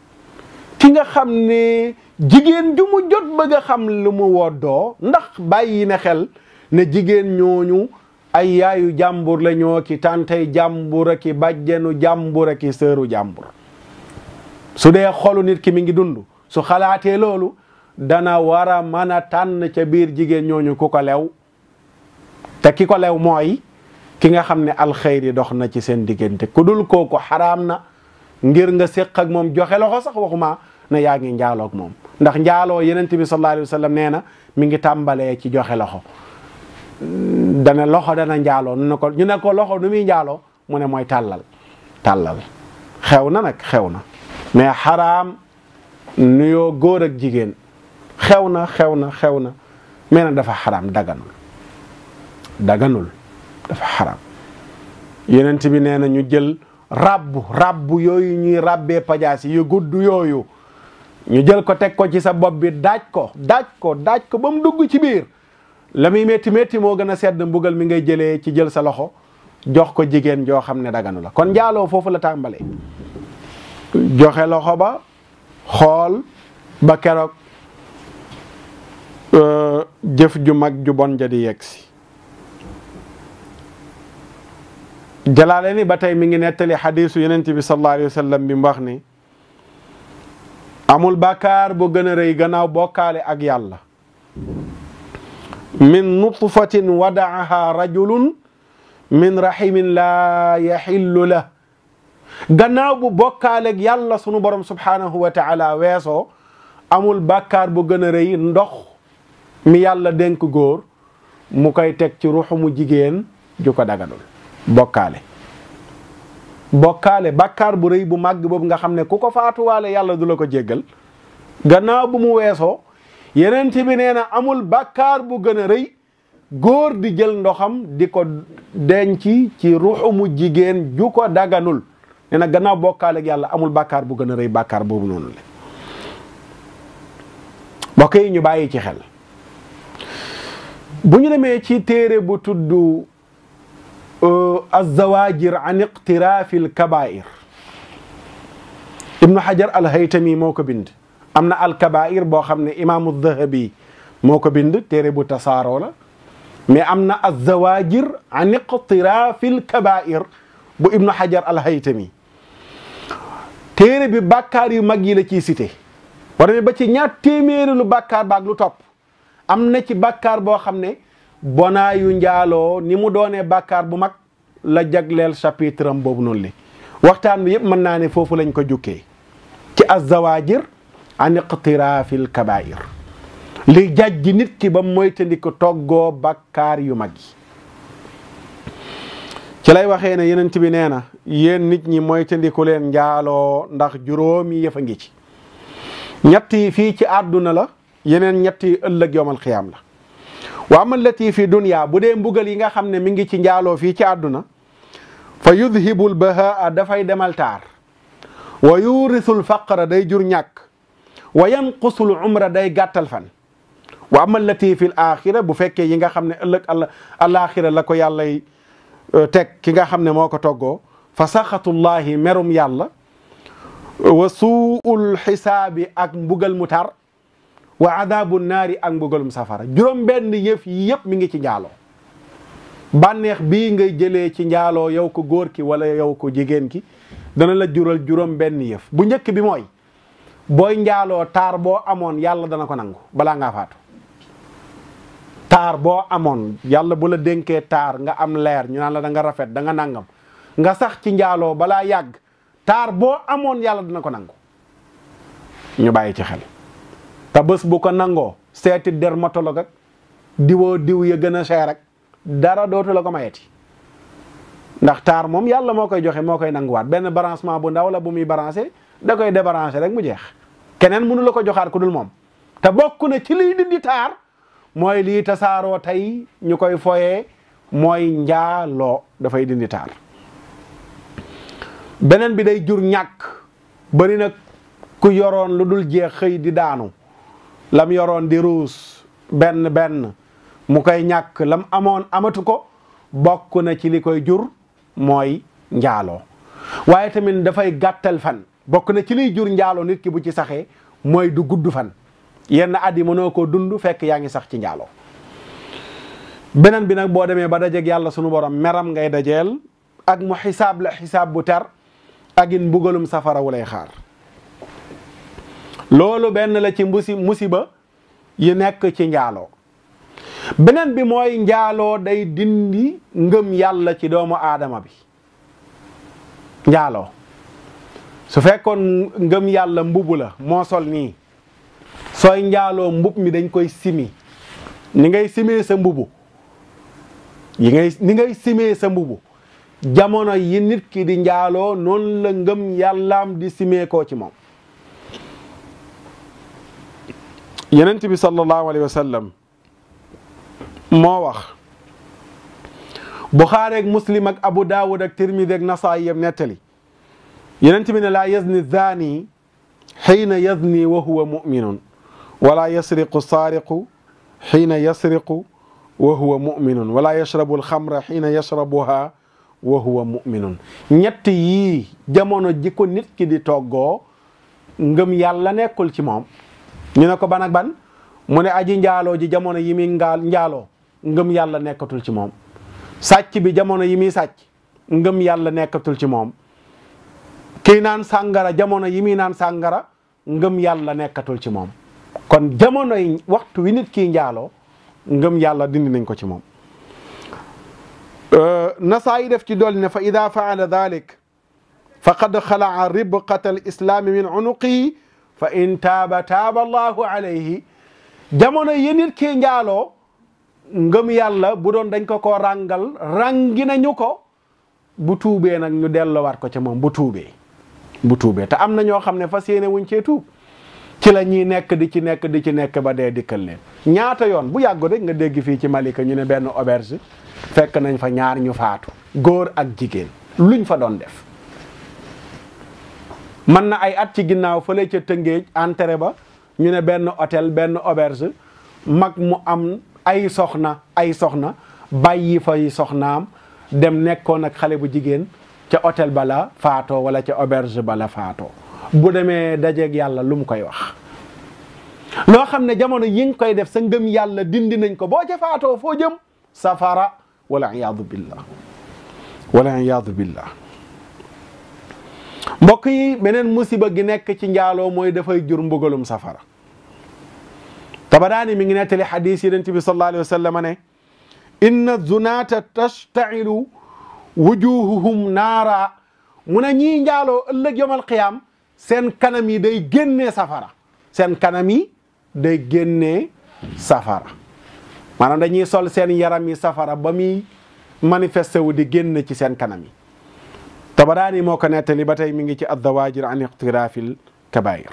ki nga xam ne jigéen ju mu jot bëgg a xam lu mu woddoo, ndax bàyyi na xel ne jigéen ñooñu ay yaayu jàmbur la ñoo ki tantay jàmbur ki bàjjenu jàmbur ki sëru jàmbur. su dee xolu nit ki mi ngi dund, su xalaatee loolu dana war a mën a tànn ca biir jigéen ñooñu ku ko lew, te ki ko lew mooy ki nga xam ne alxeyri dox na ci seen diggante. ku dul kooku xaraam na ngir nga séq ak moom joxe loxo sax, waxuma ne yaa ngi njaaloo ak moom. ndax njaaloo Yonent bi sallallahu alayhi wa sallam nee na mi ngi tàmbalee ci joxe loxo. dana loxo dana njaaloo ñu ne ko loxo nu muy njaaloo mu ne mooy tàllal xew na nag xew na, mais xaraam nuyoo góor ak jigéen xew na mais nag dafa xaraam, daganul dafa xaraam. Yonent bi nee na ñu jël rabbu yooyu ñuy rabbee pajaas yu gudd yooyu, ñu jël ko teg ko ci sa bopp bi daaj ko ba mu dugg ci biir. la muy métti moo gën a sedd mbugal mi ngay jëlee ci jël sa loxo jox ko jigéen joo xam ne daganu la. kon njaaloo foofu la tàmbalee, joxe loxo ba xool ba keroog jëf ju mag ju bon ja di yegsi. jalaale ni ba tey mi ngi nettali xadiisu Yonent bi sallallahu alayhi wa sallam bi mu wax ni amul bàkkaar bu gën a rëy gannaaw bokkaale ak yàlla min nutfatin wadaaha rajulun min rahimin laa yaxillu la. gannaaw bu bokkaale ak yàlla sunu borom subhanahu wa taala weesoo amul bàkkaar bu gën a rëy ndox mi yàlla dénk góor mu koy teg ci ruuxu mu jigéen ju ko daganul. bokkaale bàkkaar bu rëy bu màgg boobu nga xam ne ku ko faatuwaale yàlla du la ko jéggal. gannaaw bu mu weesoo Yonent bi nee na amul bàkkaar bu gën a rëy góor di jël ndoxam di ko denc ci ruuxu mu jigéen ju ko daganul. nee na gannaaw bokkaale ak yàlla amul bàkkaar bu gën a rëy bàkkaar boobu noonu la. mbokk yi ñu bàyyi ci xel bu ñu demee ci téere bu tudd az-Zawaajir an iqtiraafi al-kabaa'ir, Ibnu Hajar al-Haytami moo ko bind. am na al-kabaa'ir boo xam ne imaamu Zahabi moo ko bind, téere bu tasaaroo la. mais am na az-Zawaajir an iqtiraafi al-kabaa'ir bu Ibnu Hajar al-Haytami. téere bi bàkkaar yu mag yi la ciy cité. war ba ci ñaar téeméeri lu bàkkaar baag lu topp. am na ci bàkkaar boo xam ne bonaayu njaaloo ni mu doonee bàkkaar bu mag la jagleel chapitre am boobu noonu li waxtaan bi yëpp mën naa ne foofu lañ ko jukkee ci az-Zawaajir an iqtiraafil kabaa'ir, li jàjji nit ki ba moytandiku toggoo bàkkaar yu mag yi. ci lay waxee ne Yonent bi nee na yéen nit ñi moytandiku leen njaaloo ndax juróomi yëf a ngi ci. ñett yi fii ci àdduna la, yeneen ñett yi ëllëg yawmal qiyaam la. wa amma allati fi dunya bu dee mbugal yi nga xam ne mi ngi ci njaaloo fii ci àdduna fa yudhibul bahaa dafay demal taar, wa yurisul faqra day jur ñàkk, wa yanqusul umra day gàttal fan. wa amma allati fi al-axira bu fekkee yi nga xam ne ëllëg al-axira la ko yàlla teg ki nga xam ne moo ko toggoo fa saxatullahi merum yàlla, wa suul xisaabi ak mbugal mu tar, wa adabu naari ak mbugalum safara. juróom benn yëf yi yëpp mi ngi ci njaaloo. bànneex bii ngay jëlee ci njaaloo yow ko góor ki wala yow ko jigéen ki dana la jural juróom benn yëf. bu njëkk bi mooy booy njaaloo taar boo amoon yàlla dana ko nangu balaa ngaa faatu. taar boo amoon yàlla bu la dénkee taar nga am leer ñu naan la da nga rafet da nga nangam nga sax ci njaaloo balaa yàgg taar boo amoon yàlla dina ko nangu. ñu bàyyi ci xel te bés bu ko nangoo seeti dermatologue ak diw ya gën a cher ak dara dootu la ko mayeti. ndax taar moom yàlla moo koy joxe moo koy nanguwaat. benn branchement bu ndaw la bu muy branché da koy débranché rek mu jeex. keneen mënu la ko joxaat ku dul moom. te bokk na ci liy dindi taar mooy lii tasaaroo tey ñu koy foyee mooy njaaloo dafay dindi taar. beneen bi day jur ñàkk. bari nag ku yoroon lu dul jeex xëy di daanu lam yoroon di ruus benn mu koy ñàkk lam amoon amatu ko bokk na ci li koy jur mooy njaaloo. waaye tamit dafay gàttal fan. bokk na ci liy jur njaaloo nit ki bu ci saxee mooy du gudd fan yenn at yi mënoo koo dund fekk yaa ngi sax ci njaaloo. beneen bi nag boo demee ba dajeeg yàlla sunu borom meram ngay dajeel ak mu xisaab la xisaab bu tar ak in mbugalum safara wu lay xaar. loolu benn la ci musiba yi nekk ci njaaloo. beneen bi mooy njaaloo day dindi ngëm yàlla ci doomu aadama bi. njaaloo su fekkoon ngëm yàlla mbubu la moo sol nii sooy njaaloo mbub mi dañ koy simi ni ngay simee sa mbubu ni ngay simee sa mbubu jamono yi nit ki di njaaloo noonu la ngëm yàllaam di simee koo ci moom. Yonent bi sallallahu alayhi wa sallam moo wax Buxaari ak Muslim ak Abu Daawud ak Tirmidi ak Nasaayi yëpp nettali Yonent bi ne laa yazni zaani xiina yazni wa huwa muminun wala yasriqu saariqu xiina yasriqu wa huwa muminun wala yashrabu alxamra xiina yashrabuha wa huwa muminun. ñett yii jamono ji ko nit ki di toggoo ngëm yàlla nekkul ci moom. ñu ne ko ban ak ban mu ne aji njaaloo ji jamono yi muy njaaloo ngëm yàlla nekkatul ci moom. sàcc bi jamono yi muy sàcc ngëm yàlla nekkatul ci moom. kii naan sàngara jamono yi muy naan sàngara ngëm yàlla nekkatul ci moom. kon jamono yi waxtu wi nit kii njaaloo ngëm yàlla dindi nañ ko ci moom. Nasaa yi def ci dolli ne fa ida faala dalik faqad xalaa ribqata al islaami min unuqihi fa in taaba taaba allahu alayhi. jamono yi nit kii njaaloo ngëm yàlla bu doon dañ ko ràngal ràngi nañu ko bu tuubee nag ñu delloowaat ko ca moom bu tuubee te am na ñoo xam ne fas yéene wuñ cee tuub ci la ñuy nekk di ci nekk ba dee dikkal leen. ñaata yoon bu yàggu rek nga dégg fii ci Malika ñu ne benn auberge fekk nañ fa ñaar ñu faatu góor ak jigéen luñ fa doon def. mën na ay at ci ginnaaw fële ca Tëngéej entrée ba ñu ne benn hôtel benn auberge mag mu am ay soxna bàyyi fay soxnaam dem nekkoon ak xale bu jigéen ca hôtel ba la faatoo wala ca auberge ba la faatoo. bu demee dajeeg yàlla lu mu koy wax. loo xam ne jamono yi nga koy def sa ngëm yàlla dindi nañ ko boo ca faatoo foo jëm safara wala iyaadu billah. mbokk yi beneen musiba gi nekk ci njaaloo mooy dafay jur mbugalum safara. Tabaraani mi ngi nettali xadiis Yonent bi sallallahu alayhi wa sallam ne inna zunaata tashtailu wujuhuhum naara mu ne ñii njaaloo ëllëg yawmal qiyaam seen kanam yi day génnee safara. maanaam dañuy sol seen yaram yi safara ba muy manifesté wu di génn ci seen kanam yi. Tabaraani moo ko nettali ba tey mi ngi ci ad-Dawaajir an iqtiraafil kabaa'ir.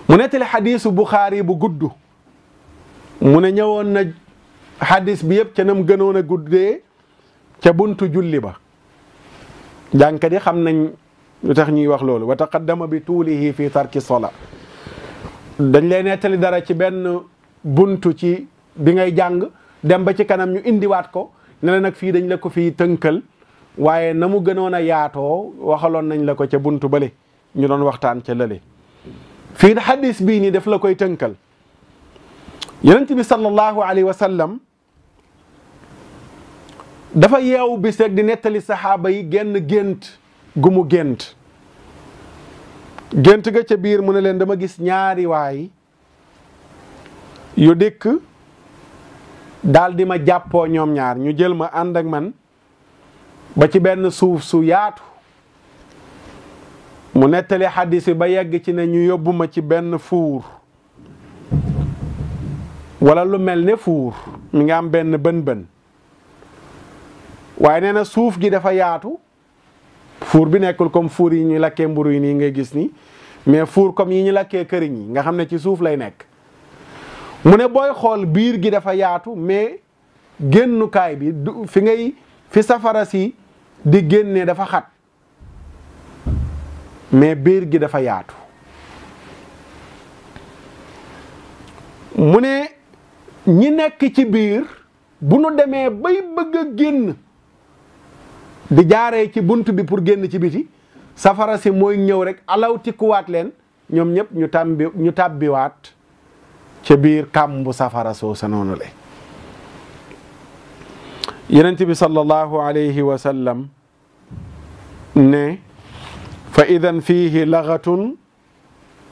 mu nettali xadiisu Buxaari bu gudd mu ne ñëwoon na xadiis bi yëpp ca nam gënoon a guddee ca buntu julli ba. jàngkat yi xam nañ lu tax ñuy wax loolu wa taqaddama bi tuulihi fi tarki sola. dañ lay nettali dara ci benn buntu ci bi ngay jàng dem ba ci kanam ñu indiwaat ko ne la nag fii dañ la ko fii tënkal waaye na mu gënoon a yaatoo waxaloon nañ la ko ca buntu bale ñu doon waxtaan ca lële. fii xadis bii nii daf la koy tënkal. Yonent bi sallallahu alayhi wa sallam dafa yeewu bis rek di nettali saxaaba yi genn gént gu mu gént ga ca biir mu ne leen dama gis ñaari waay yu dikk daal di ma jàppoo ñoom ñaar ñu jël ma ànd ak man ba ci benn suuf su yaatu. mu nettali xadis bi ba yegg ci ne ñu yóbbu ma ci benn fuur wala lu mel ne fuur mi nga am benn bën waaye nee na suuf gi dafa yaatu. fuur bi nekkul comme fuur yi ñuy lakkee mburu yi nii ngay gis ni mais fuur comme yi ñu lakkee këriñ yi nga xam ne ci suuf lay nekk. mu ne booy xool biir gi dafa yaatu mais génnukaay bi fi safara si di génnee dafa xat mais biir gi dafa yaatu. mu ne ñi nekk ci biir bu nu demee bay bëgg a génn di jaaree ci bunt bi pour génn ci biti safara si mooy ñëw rek alawtikuwaat leen ñoom ñëpp ñu tàbbiwaat ca biir kàmbu safara soo sa noonu le Yonent bi sallallahu alayhi wa sallam ne fa idan fiihi lagatun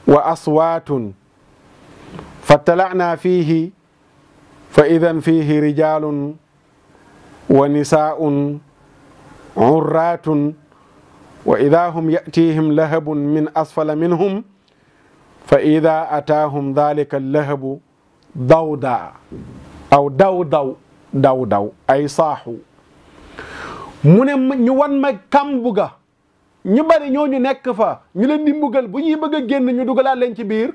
wa aswaatun fattala'naa fiihi fa idan fiihi rijaalun wa nisaa'un urraatun wa idaa hum ya'tiihim lahabun min asfala minhum fa idaa ataahum daalika allahabu dawdaa aw daw ay saaxu mu ne ñu wan ma kàmbu ga ñu bari ñooñu nekk fa ñu leen di mbugal bu ñuy bëgg a génn ñu dugalaat leen ci biir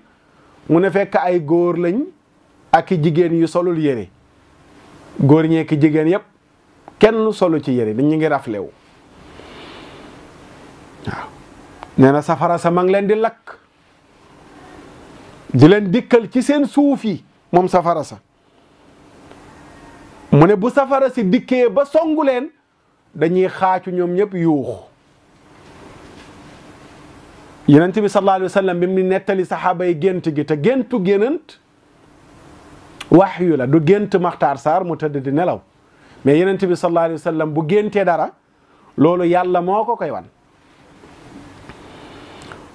mu ne fekk ay góor lañ ak i jigéen yu solul yére góor ñee ki jigéen yépp kenn solu ci yére dañu ngi raflewu waaw nee na safara sa mag leen di lakk di leen dikkal ci seen suuf yi moom safara sa mu ne bu safara si dikkee ba songu leen dañuy xaacu ñoom ñëpp yuux Yonent bi sallallahu alayhi wa sallam bi mu nettali saxaaba yi gént gi te géntu génant waxyu la du gént Maxtaar Saar mu tëdd di nelaw mais Yonent bi sallallahu alayhi wa sallam bu géntee dara loolu yàlla moo ko koy wan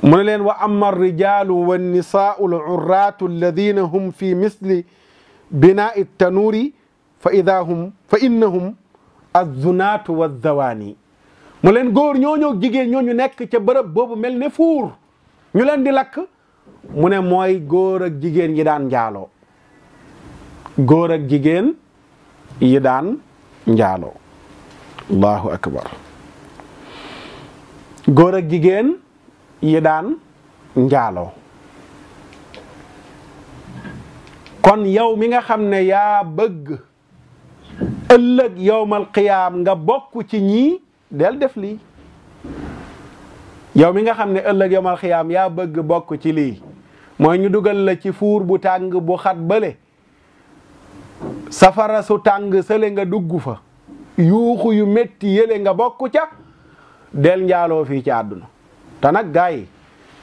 mu ne leen wa amma ar-rijaalu wan-nisaa'u al-urraatu alladhiina hum fi misli binaa'i at-tanuuri fa innahum az-zunaatu waz-zawaani mu leen góor ñooñu jigéen ñooñu nekk ca bërëb boobu mel ne fuur ñu leen di lakk mu ne mooy góor ak jigéen yi daan njaaloo góor ak jigéen yi daan njaaloo allahu akbar góor ak jigéen yi daan njaaloo kon yow mi nga xam ne yaa bëgg ëllëg yowmal qiyaam nga bokk ci ñii del def lii yow mi nga xam ne ëllëg yowmal qiyaam yaa bëgg bokk ci lii mooy ñu dugal la ci fuur bu tàng bu xat bële safara su tàng sële nga dugg fa yuuxu yu metti yële nga bokk ca del njaaloo fii ci àdduna te nag gars yi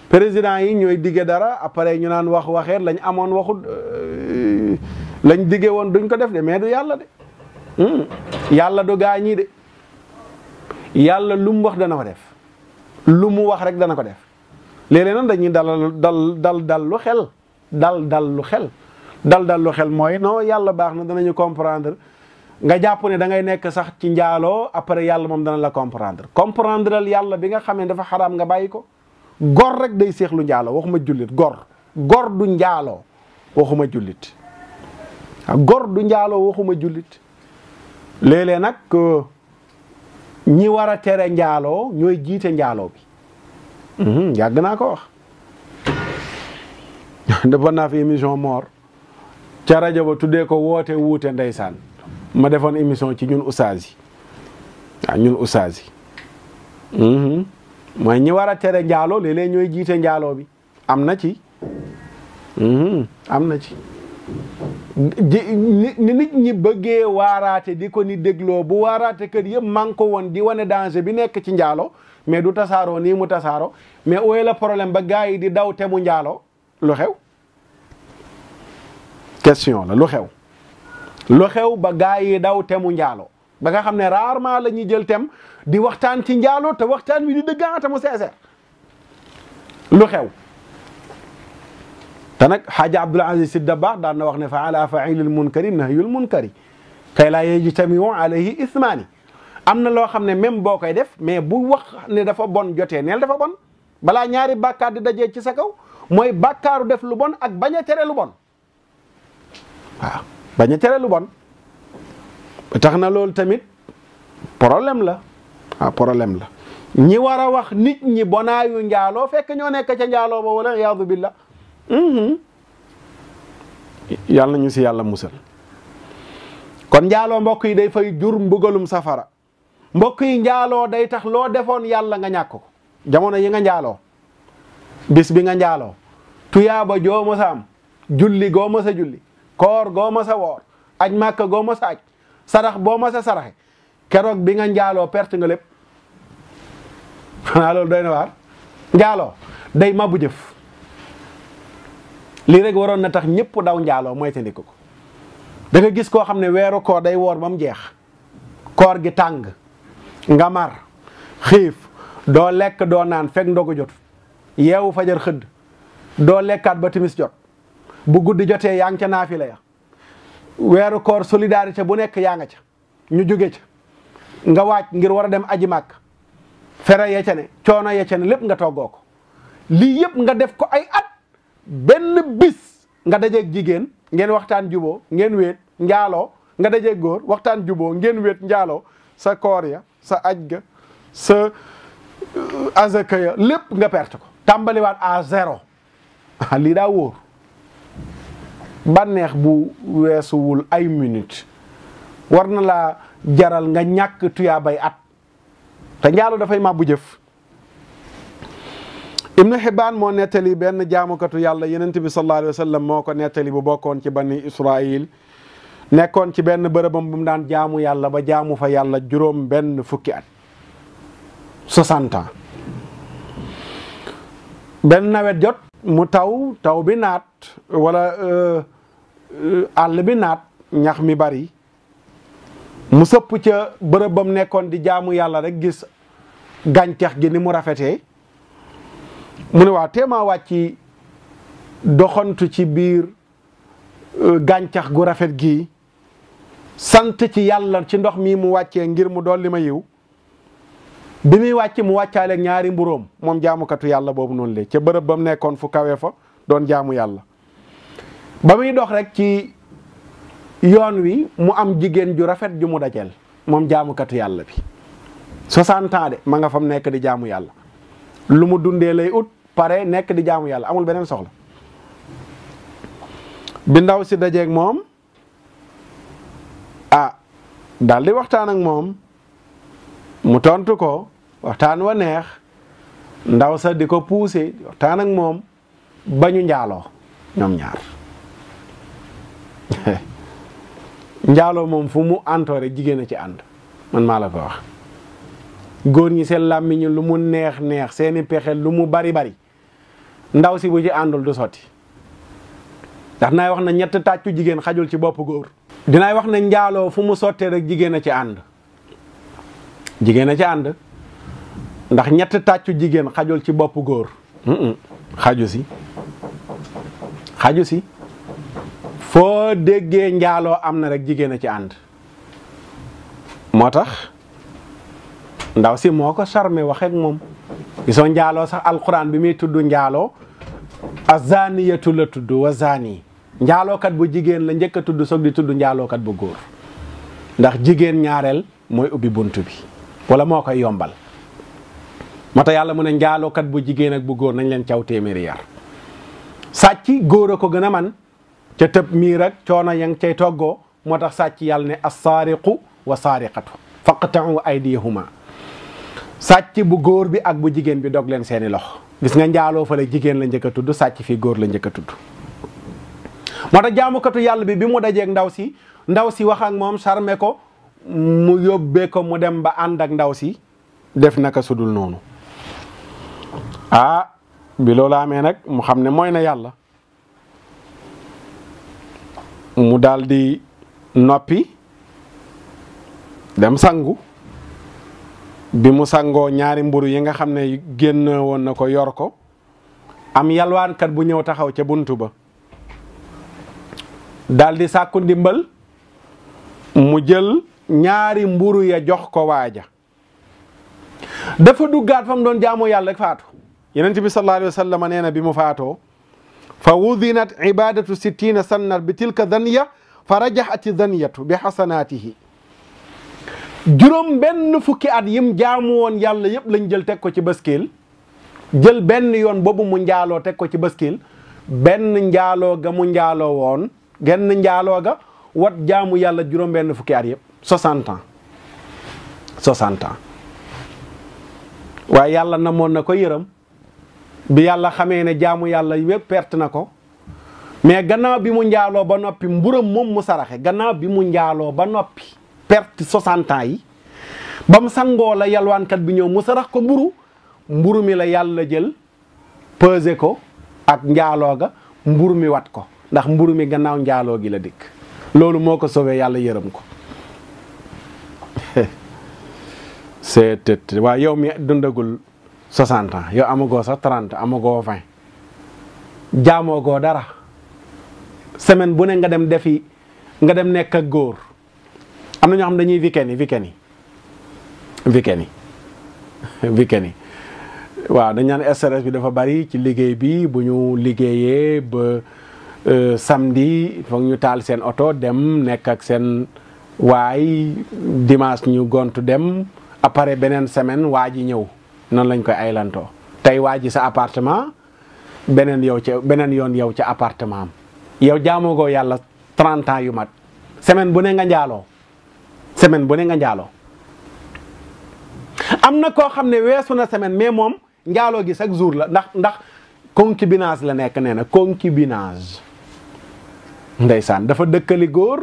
président yi ñooy digge dara après ñu naan waxeet lañ amoon waxut lañ digge woon duñ ko def de mais du yàlla de yàlla du gaa ñii de yàlla lu mu wax dana ko def lu mu wax rek dana ko def léeg-léeg nag dañuy dal lu xel dal lu xel mooy non yàlla baax na danañu comprendre nga jàpp ne da ngay nekk sax ci njaaloo après yàlla moom dana la comprendreal yàlla bi nga xam ne dafa xaraam nga bàyyi ko gor rek day seexlu njaaloo waxuma jullit gor du njaaloo waxuma jullit gor du njaaloo waxuma jullit léeg-léeg nag ñi war a tere njaaloo ñooy jiite njaaloo bi yàgg naa ko wax defoon naa fi émission Mor ca rajo ba tuddee ko woote wuute ndeysaan ma defoon émission ci ñun ustaas yi waaw ñun ustaas yi mooy ñi war a tere njaaloo léeg-léeg ñooy jiite njaaloo bi am na ci ni nit ñi bëggee waaraate di ko ni dégloo bu waaraate kër yëpp man ko woon di wane danger bi nekk ci njaalo mais du tasaaroo nii mu tasaaroo mais ooy la problème ba gars yi di daw te mu njaalo lu xew question la lu xew ba gars yi daw te mu njaalo ba nga xam ne rarement la ñuy jël tem di waxtaan ci njaalo te waxtaan wi di dëggaate mu sincère lu xew te nag xaaja Abdul Aziz Sy Dabakh daan na wax ne fa ala failil munkari nahyul munkari kay laa yajtamiu alayhi ismaani am na loo xam ne même boo koy def mais bu wax ne dafa bon jotee neel dafa bon balaa ñaari bàkkaar di dajee ci sa kaw mooy bàkkaaru def lu bon ak bañ a tere lu bon waaw bañ a tere lu bon tax na loolu tamit problème la problème la ñi war a wax nit ñi bonaayu njaaloo fekk ñoo nekk ca njaaloo ba wala iyaadu billah yàlla nañu si yàlla musal kon njaaloo mbokk yi day fay jur mbugalum safara mbokk yi njaaloo day tax loo defoon yàlla nga ñàkk ko jamono yi nga njaaloo bis bi nga njaaloo tuyaaba joo ma sa am julli goo ma sa julli koor goo ma sa woor aj màkka goo ma sa aj sarax boo ma sa saraxe keroog bi nga njaaloo perte nga lépp xanaa loolu doy na waar. njaaloo day mabbu jëf lii rek waroon na tax ñëpp daw njaaloo moytandiku ko. da nga gis koo xam ne weeru koor day woor ba mu jeex koor gi tàng nga mar xiif doo lekk doo naan fekk ndogu jot yeewu fajar xëdd doo lekkaat ba timis jot bu guddi jotee yaa ngi ca naafila ya weeru koor solidarité bu nekk yaa nga ca ñu jóge ca nga waaj ngir war a dem aji màkk fere ya ca ne coono ya ca ne lépp nga toggoo ko lii yëpp nga def ko ay at benn bis nga dajeeg jigéen ngeen waxtaan juboo ngeen wéet njaaloo nga dajeeg góor waxtaan juboo ngeen wéet njaaloo sa koor ya sa aj ga sa azaka ya lépp nga perte ko tàmbaliwaat à zéro lii daa wóor bànneex bu weesuwul ay minute war na laa jaral nga ñàkk tuyaabay at te njaaloo dafay màbbu jëf. Ibnu Hibbaan moo nettali benn jaamukatu yàlla Yonent bi sallallahu alayhi wa sallam moo ko nettali bu bokkoon ci bani Israil nekkoon ci benn bërëbam bu mu daan jaamu yàlla ba jaamu fa yàlla juróom benn fukki at 60 ans benn nawet jot mu taw bi naat wala àll bi naat ñax mi bari mu sëpp ca bërëbam nekkoon di jaamu yàlla rek gis gàncax gi ni mu rafetee mu ne waa téemaa wàcci doxantu ci biir gàncax gu rafet gi sant ci yàlla ci ndox mi mu wàccee ngir mu dolli ma yiw bi muy wàcc mu wàccaaleeg ñaari mburóom moom jaamukatu yàlla boobu noonu le ca bërëb ba mu nekkoon fu kawe fa doon jaamu yàlla ba muy dox rek ci yoon wi mu am jigéen ju rafet ju mu dajeel moom jaamukatu yàlla bi 60 ans de ma nga fam nekk di jaamu yàlla lu mu dundee lay ut pare nekk di jaamu yàlla amul beneen soxla bi ndaw si dajeeg moom daal di waxtaan ak moom mu tontu ko waxtaan wa neex ndaw sa di ko poussé waxtaan ak moom ba ñu njaaloo ñoom ñaar njaaloo moom fu mu antoore jigéen a ci ànd man maa la ko wax góor ñi seen làmmiñ lu mu neex neex seeni pexe lu mu bari bari ndaw si bu ci àndul du sotti ndax dinaay wax na ñett tàccu jigéen xajul ci bopp góor dinaay wax ne njaaloo fu mu sottee rek jigéen a ci ànd jigéen a ci ànd ndax ñett tàccu jigéen xajul ci bopp góor xaju si foo déggee njaaloo am na rek jigéen a ci ànd moo tax ndaw si moo ko charmé waxeek moom gisoo njaaloo sax alquran bi muy tudd njaaloo azaniyatu la tudd wa zani njaalookat bu jigéen la njëkk a tudd soog di tudd njaalookat bu góor ndax jigéen ñaareel mooy ubbi bunt bi wala moo koy yombal moo tax yàlla mu ne njaalookat bu jigéen ak bu góor nañ leen caw téeméeri yar sàcc góor a ko gën a man ca tëb miir ak coono ya nga cay toggoo moo tax sàcc yàlla ne assaariqu wa saariqatu faqta'u aydiyahuma sàcc bu góor bi ak bu jigéen bi dog leen seeni loxo gis nga njaaloo fa la jigéen la njëkk a tudd sàcc fii góor la njëkk a tudd moo tax jaamukatu yàlla bi mu dajeeg ndaw si wax ak moom charmé ko mu yóbbee ko mu dem ba ànd ak ndaw si def naka sudul noonu bi loolu amee nag mu xam ne mooy na yàlla mu daldi noppi dem sangu bi mu sangoo ñaari mburu yi nga xam ne génn woon na ko yor ko am yalwaankat bu ñëw taxaw ca buntu ba daldi sàkku ndimbal mu jël ñaari mburu ya jox ko waaja dafa duggaat fa mu doon jaamoo yàlla rek faatu Yonent bi sallallahu alayhi wa sallam nee na bi mu faatoo fa wudinat ibadatu 60 sannar bi tilka daniya fa rajaxati daniyatu bi xasanaatihi juróom benn fukki at yim jaamu woon yàlla yëpp lañ jël teg ko ci baskil jël benn yoon boobu mu njaaloo teg ko ci baskil benn njaaloo ga mu njaaloo woon genn njaaloo ga wat jaamu yàlla juróom benn fukki at yëpp 60 ans waaye yàlla namoon na ko yërëm bi yàlla xamee ne jaamu yàlla yëpp perte na ko mais gannaaw bi mu njaaloo ba noppi mburam moom mu saraxe gannaaw bi mu njaaloo ba noppi perte 60 ans yi ba mu sangoo la yalwaankat bi ñëw mu sarax ko mburu mburu mi la yàlla jël pesé ko ak njaaloo ga mburu mi wat ko ndax mburu mi gannaaw njaaloo gi la dikk loolu moo ko sauvé yàlla yërëm ko c'est waaw yow mi dundagul 60 ans yow amagoo sax 30 amagoo 20 jaamoogoo dara semaine bu ne nga dem nekk ak góor am na ñoo xam dañuy weekend yi waaw dañ naan stress bi dafa bari ci liggéey bi bu ñu liggéeyee ba samedi foog ñu taal seen oto dem nekk ak seen waay dimanche ñu gontu dem après beneen semaine waa ji ñëw noonu lañ koy aylantoo tey waa ji sa appartement beneen yoon yow ca appartement am yow jaamoogoo yàlla 30 ans yu mat semaine bu ne nga njaaloo am na koo xam ne weesu na semaine mais moom njaaloo gi chaque jour la ndax concubinage la nekk nee na concubinage ndeysaan dafa dëkkali góor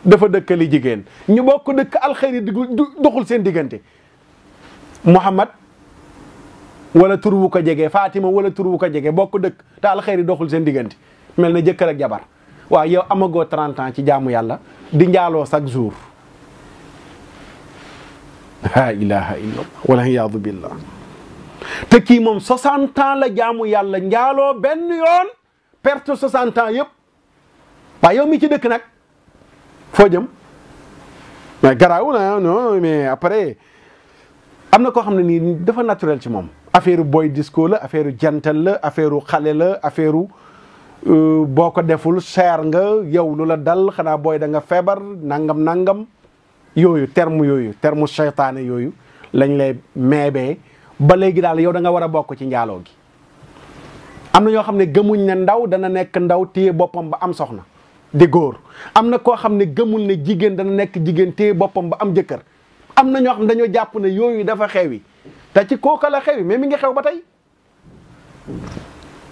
dafa dëkkali jigéen ñu bokk dëkk alxeyri doxul seen diggante Muhammad wala tur wu ko jege Fatima wala tur wu ko jege bokk dëkk te alxeyri doxul seen diggante mel na jëkkër ak jabar waaw yow amagoo 30 ans ci jaamu yàlla di njaaloo chaque jour la ilaha illallah wala iyaadu billah te kii moom 60 ans la jaamu yàlla njaaloo benn yoon perte 60 ans yëpp waaw yow mi ci dëkk nag foo jëm mais garaaw na non mais après am na koo xam ne nii dafa naturel ci moom affaire boy disco la affaire jantal la affaire xale la affaire boo ko deful cher nga yow lu la dal xanaa booy da nga feebar nangam yooyu terme seytaane yooyu lañ lay meebee ba léegi daal yow da nga war a bokk ci njaaloo gi am na ñoo xam ne gëmuñ ne ndaw dana nekk ndaw téye boppam ba am soxna di góor am na koo xam ne gëmul ne jigéen dana nekk jigéen téye boppam ba am jëkkër am na ñoo xam ne dañoo jàpp ne yooyu dafa xewi te ci kooka la xewi mais mi ngi xew ba tey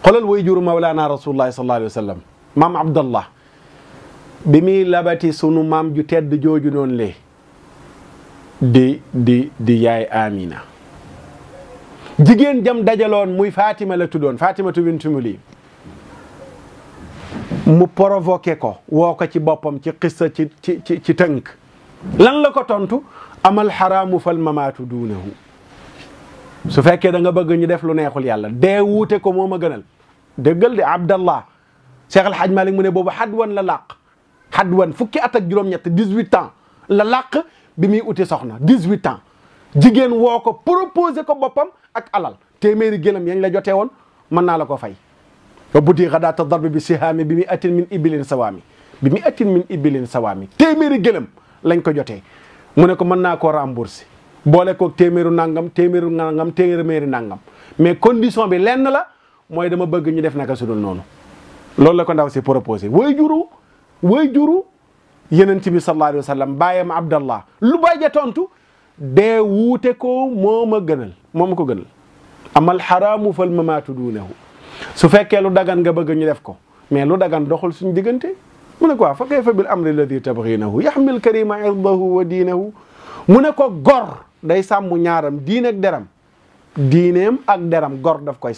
xoolal way juru mawlaana rasulullahi sallallahu alayhi wa sallam maam abdallah bi muy labati sunu maam ju tedd jooju noonu lee di yaay amina jigéen jam dajaloon muy Fatima la tuddoon Fatimatu bintu Muli mu provoqué ko woo ko ci boppam ci xissa ci tënk lan la ko tontu amal xaraamu fal mamaatu duunahu su fekkee da nga bëgg ñu def lu neexul yàlla dee wuute ko moo ma gënal déggal di abdallah Cheikh El Hadj Malick mu ne boobu xadwan la làq xadwan fukki at ak juróom-ñett 18 ans la làq bi muy uti soxna 18 ans jigéen woo ko proposé ko boppam ak alal téeméeri gëlëm yañ la jotee woon mën naa la ko fay wa buti xadaata darbi bi sihaami bi mi atin min ibilin sawaami téeméeri gëlëm lañ ko jotee mu ne ko mën naa koo rembourser boole ko téeméeri nangam mais condition bi lenn la mooy dama bëgg ñu def naka su dul noonu loolu la ko ndaw si proposé way juru yenent bi sallallahu alayhi wa sallam bàyyam abdallah lu bay ja tontu dee wuute ko moo ma ko gënal amal xaraamu fal mamaatu duunahu su fekkee lu dagan nga bëgg ñu def ko mais lu dagan doxul suñu diggante mu ne ko fa kayfa bil amri alladi tabghinahu yaxmil karima irdahu wa diinahu mu ne ko gor day sàmm ñaaram diine ak deram diineem ak deram gor daf koy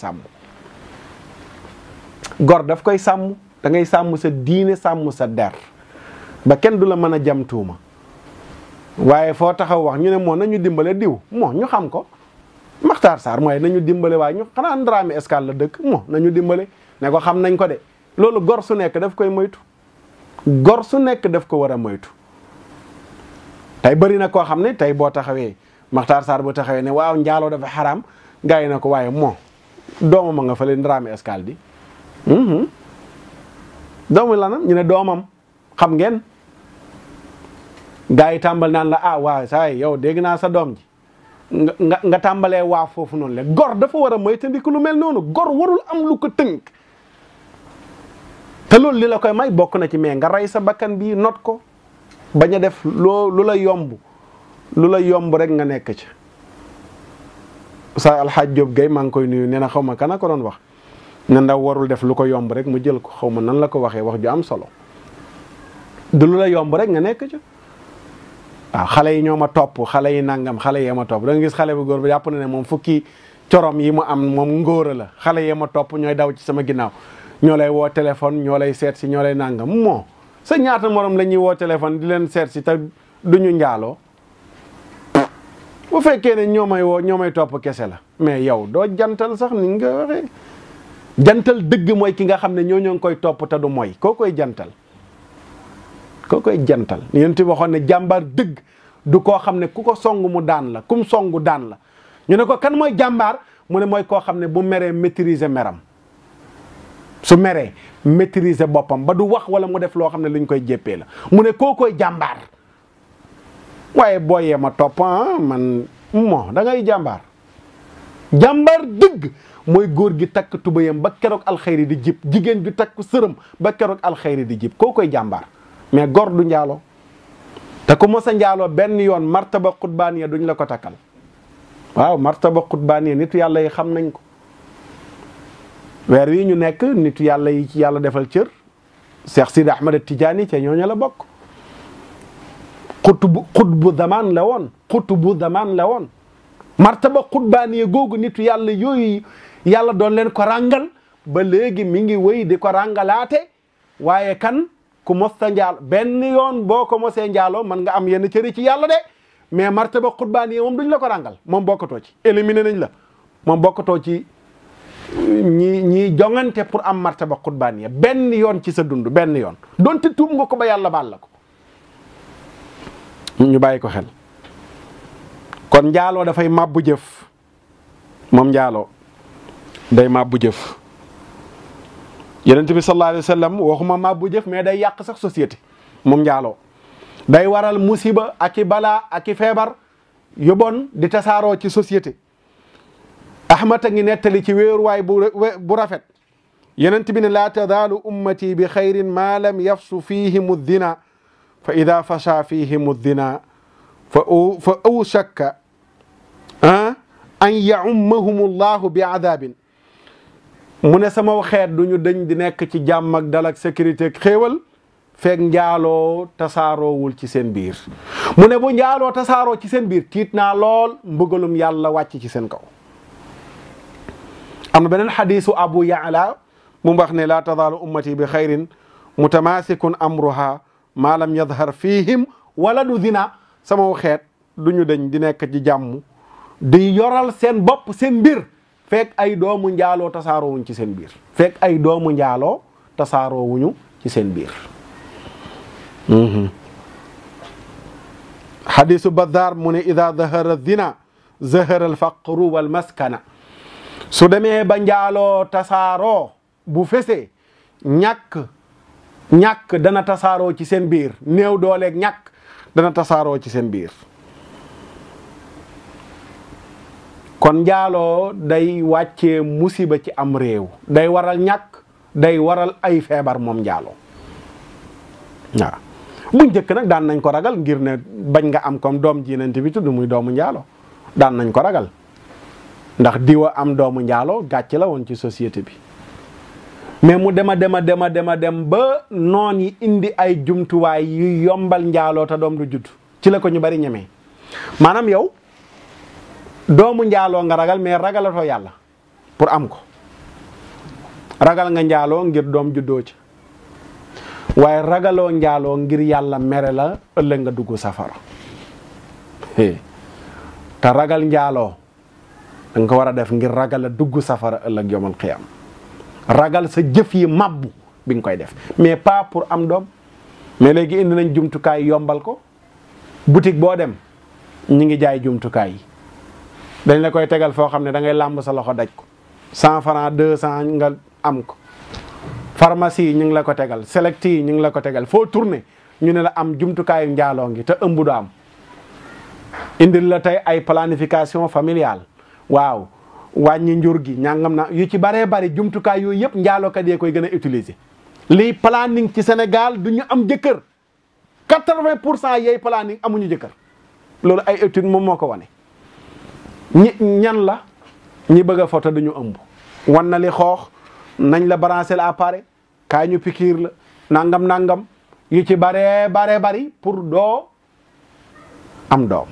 sàmm da ngay sàmm sa diine sàmm sa der ba kenn du la mën a jam tuuma waaye foo taxaw wax ñu ne moo nañu dimbale diw moo ñu xam ko Makhtar Sarr mooy nañu dimbale waaye ñu xanaa Ndramé Escale la dëkk moo nañu dimbale ne ko xam nañ ko de loolu gor su nekk daf koy moytu gor su nekk daf ko war a moytu tey bëri na koo xam ne tey boo taxawee Makhtar Sarr boo taxawee ne waaw njaaloo dafa xaraam gars yi na ko waaye moo doomam a nga fële Ndramé Escale di doomu lanam ñu ne doomam xam ngeen gars yi tàmbal naan la waaw saa yow dégg naa sa doom ji nga tàmbalee waa foofu noonu le gor dafa war a moytandiku lu mel noonu gor warul am lu ko tënk te loolu li la koy may bokk na ci mais nga rey sa bakkan bi not ko bañ a def lu la yomb rek nga nekk ci sa alxaaj Jóob Gay maa ngi koy nuyu nee na xaw ma kana ko doon wax ne ndaw warul def lu ko yomb rek mu jël ko xaw ma nan la ko waxee wax ju am solo du lu la yomb rek nga nekk ci waaw xale yi ñoo ma topp xale yi nangam xale yi ma topp da nga gis xale bu góor bi jàpp na ne moom fukki corom yi mu am moom ngóora la xale yee ma topp ñooy daw ci sama ginnaaw ñoo lay woo téléphone ñoo lay seet si ñoo lay nangam moo sa ñaata morom la ñuy woo téléphone di leen seet si te duñu njaaloo bu fekkee ne ñoo may topp kese la mais yow doo jantal sax ni nga waxee jantal dëgg mooy ki nga xam ne ñoo ngi koy topp te du mooy koo koy jantal yéen ti waxoon ne jàmbaar dëgg du koo xam ne ku ko song mu daan la kum songu daan la ñu ne ko kan mooy jàmbaar mu ne mooy koo xam ne bu meree maîtriser meram su meree maîtriser boppam ba du wax wala mu def loo xam ne lu ñu koy jéppee la mu ne koo koy jàmbaar waaye booyee ma topp man moo da ngay jàmbaar dëgg mooy góor gi takk tubayam ba keroog alxayri di jib jigéen ju takk sërëm ba keroog alxayri di jib koo koy jàmbaar mais góor du njaaloo te ku mos a njaaloo benn yoon martaba xutbaaniya duñ la ko takkal waaw martaba xutbaaniya nitu yàlla yi xam nañ ko weer wi ñu nekk nitu yàlla yi ci yàlla defal cër Cheikh Sidi Ahmad Tidiane ca ñooñu la bokk xutbu zaman la woon martaba xutbaaniya googu nitu yàlla yooyu yàlla doon leen ko ràngal ba léegi mi ngi wéy di ko ràngalaate waaye kan ku mosta njaalo benn yoon boo ko mosee njaaloo man nga am yenn cëri ci yàlla de mais martaba xutbaaniya moom duñ la ko ràngal moom bokkatoo ci éliminé nañ la moom bokkatoo ci ñi jongante pour am martaba xutbaaniya benn yoon ci sa dund benn yoon donte tuub nga ko ba yàlla baal la ko ñu bàyyi ko xel kon njaaloo dafay màbbu jëf moom njaaloo day màbbu jëf yonent bi sallallahu alayhi wa sallam waxuma màbbu jëf mais day yàq sax société moom njaaloo day waral musiba ak i balaa ak i feebar yu bon di tasaaroo ci société ahmad a ngi nettali ci wéeruwaay bu rafet yonent bi ne laa tazaalu ummati bi xayrin ma lam yafsu fihim addina fa ida fasha fihim addina fa awshaka an yaummahum allahu bi adabin mu ne sama xeet duñu dañ di nekk ci jàmm ak dal ak sécurité ak xéewal feeg njaaloo tasaaroowul ci seen biir mu ne bu njaaloo tasaaroo ci seen biir tiit naa lool mbugalum yàlla wàcc ci seen kaw am na beneen xadiisu abu yaala mu wax ne laa tazaalu ummati bi xayrin mutamasikun amruha maa lam yadhar fihim waladu zina sama xeet duñu dañ di nekk ci jàmm di yoral seen bopp seen mbir fekk ay doomu njaaloo tasaaroowuñ ci seen biir fekk ay doomu njaaloo tasaaroowuñu ci seen biir xadiisu Bazaar mu ne ida zahara zina zahara alfaqru wal maskana su demee ba njaaloo tasaaroo bu fesee ñàkk dana tasaaroo ci seen biir néew dooleeg ñàkk dana tasaaroo ci seen biir kon njaaloo day wàccee musiba ci am réew day waral ñàkk day waral ay feebar moom njaaloo waaw bu njëkk nag daan nañ ko ragal ngir ne bañ nga am comme doom jiinante bi tudd muy doomu njaaloo daan nañ ko ragal ndax diwa am doomu njaaloo gàcc la woon ci société bi mais mu dem ba noon yi indi ay jumtuwaay yu yombal njaaloo te doom du judd ci la ko ñu bari ñemee maanaam yow doomu njaaloo nga ragal mais ragalatoo yàlla pour am ko ragal nga njaaloo ngir doom juddoo ci waaye ragaloo njaaloo ngir yàlla mere la ëllëg nga dugg safara te ragal njaaloo da nga ko war a def ngir ragal a dugg safara ëllëg yomal xiyam ragal sa jëf yi mabbu bi nga koy def mais pas pour am doom mais léegi indi nañ jumtukaay yombal ko boutique boo dem ñi ngi jaay jumtukaay yi dañ la koy tegal foo xam ne da ngay làmb sa loxo daj ko 100 francs 200 nga am ko pharmacie yi ñu ngi la ko tegal select yi ñu ngi la ko tegal foo tourné ñu ne la am jumtukaayu njaaloo ngi te ëmb du am indil la tey ay planification familiale waaw wàññi njur gi ñàngam na yu ci baree bari jumtukaay yooyu yëpp njaalookat yee koy gën a utiliser lii planning ci Sénégal du ñu am jëkkër 80% yeey planning amuñu jëkkër loolu ay étude moom moo ko wane ñan la ñi bëgg a photo duñu ëmb wan na li xoox nañ la branché l'appareil kaay ñu pikiir la nangam yu ci baree bari pour doo am doom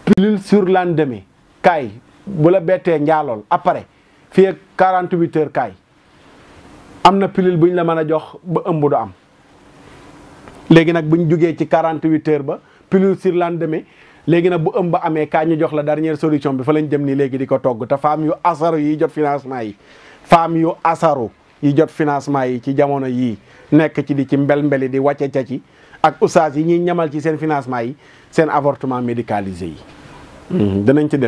pilule sur lendemain kaay bu la bettee njaalool après fii ak 48 heures kaay am na pilule bu ñu la mën a jox ba ëmb du am. léegi nag bu ñu jugee ci 48 heures ba pilule sur lendemain léegi nag bu ëmb ba amee kaay ñu jox la dernière solution bi fa lañ jëm nii léegi di ko togg te femmes yu asaru yi jot financement yi femmes yu asaru yi jot financement yi ci jamono yii nekk ci di ci mbel-mbeli di wàcce ca ci ak oustaz yi ñuy ñamal ci seen financement yi seen avortement médicalisé yi. danañ ci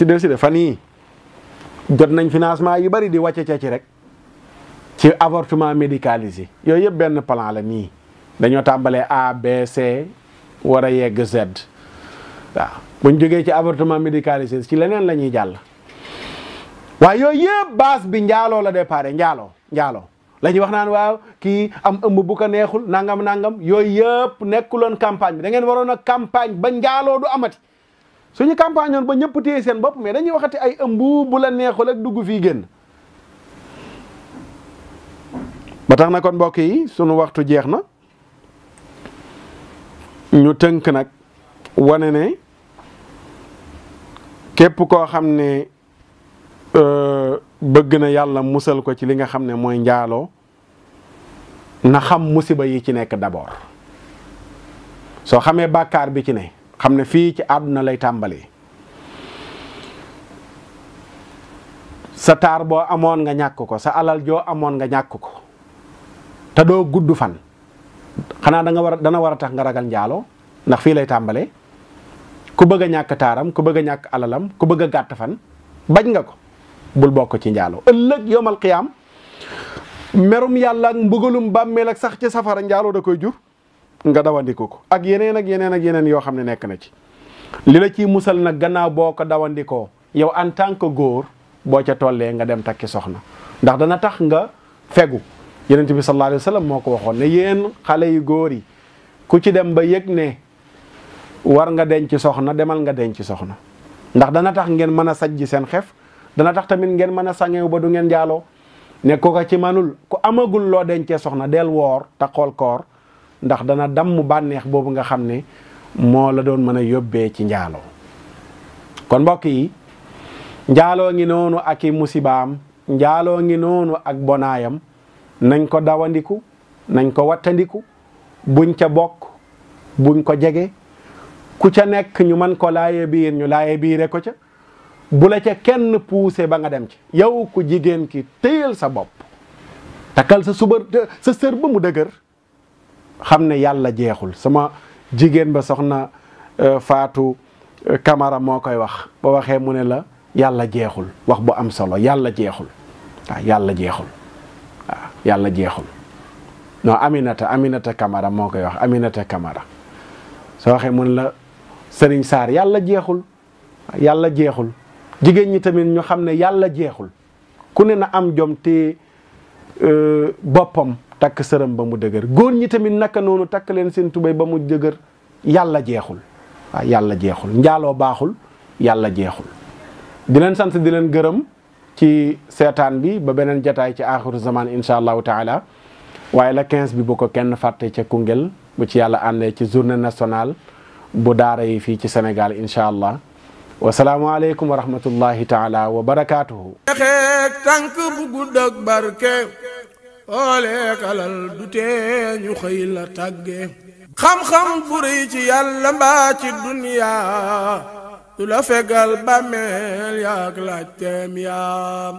delsi de fan yii jot nañ financement yu bari di wàcce ca ci rek ci avortement médicalisé yooyu yëpp benn plan la nii dañoo tàmbalee A B C war a yegg Z waaw buñ jógee ci avortement médicalisé ci leneen la ñuy jàll. waaye yooyu yëpp base bi njaaloo la déparé njaaloo la ñuy wax naan waaw kii am ëmb bu ko neexul nangam yooyu yëpp nekkuloon campagne bi da ngeen waroon a campagne ba njaaloo du amati suñu campagne woon ba ñëpp téye seen bopp mais dañuy waxati ay ëmb bu la neexul ak dugg fii génn. ba tax na kon mbokk yi sunu waxtu jeex na ñu tënk nag wane ne képp koo xam ne bëgg na yàlla musal ko ci li nga xam ne mooy njaaloo na xam musiba yi ci nekk d'abord soo xamee bàkkaar bi ci ne xam ne fii ci àdduna lay tàmbalee sa taar boo amoon nga ñàkk ko sa alal joo amoon nga ñàkk ko te doo gudd fan xanaa dana war a tax nga ragal njaaloo ndax fii lay tàmbalee ku bëgg a ñàkk taaram ku bëgg a ñàkk alalam ku bëgg a gàtt fan bañ nga ko bul bokk ci njaaloo ëllëg yowmal qiyaam merum yàlla ak mbugalum bàmmeel ak sax ci safara njaaloo da koy jur nga dawandiko ko ak yeneen yoo xam ne nekk na ci li la ciy musal nag gannaaw boo ko dawandikoo yow en tant que góor boo ca tollee nga dem takki soxna ndax dana tax nga fegu Yonent bi sallallahu alayhi wa sallam moo ko waxoon ne yéen xale yu góor yi ku ci dem ba yëg ne war nga denc soxna demal nga denc soxna ndax dana tax ngeen mën a sajji seen xef dana tax tamit ngeen mën a sangeew ba du ngeen njaaloo ne ko ci manul ku amagul loo dencee soxna del woor te xool koor ndax dana damm bànneex boobu nga xam ne moo la doon mën a yóbbee ci njaaloo kon mbokk yi njaaloo ngi noonu ak i musibaam njaaloo ngi noonu ak bonaayam nañ ko dawandiku nañ ko wattandiku buñ ca bokk buñ ko jege ku ca nekk ñu mën ko laaye biir ñu laaye biire ko ca bu la ca kenn poussé ba nga dem ci yow ku jigéen ki téyal sa bopp takkal sa sër ba mu dëgër xam ne yàlla jeexul sama jigéen ba soxna Faatu Camara moo koy wax ba waxee mu ne la yàlla jeexul wax bu am solo yàlla jeexul waaw yàlla jeexul waaw yàlla jeexul non Aminata Camara moo koy wax Aminata Camara soo waxee mu ne la Sëriñ Saar yàlla jeexul yàlla jeexul jigéen ñi tamit ñu xam ne yàlla jeexul ku ne na am jom te boppam takk sërëm ba mu dëgër góor ñi tamit naka noonu takk leen seen tubéy ba mu dëgër yàlla jeexul waaw yàlla jeexul njaaloo baaxul yàlla jeexul di leen sant di leen gërëm ci seetaan bi ba beneen jataay ci aaxiru zaman insha allahu taala waaye la 15 bi bu ko kenn fàtte ca Koungheul bu ci yàlla àndee ci journée nationale bu daara yi fii ci Sénégal insha allah wasalaamu aleykum wa rahmatullahi taala wa barakaatuhu
xeek tànk bu gudd ak barke ooleek alal du tee ñu xëy la tàgge xam-xam bu rëy ci yàlla mbaa ci duniya du la fegal bàmmeel yaak laaj teem yaam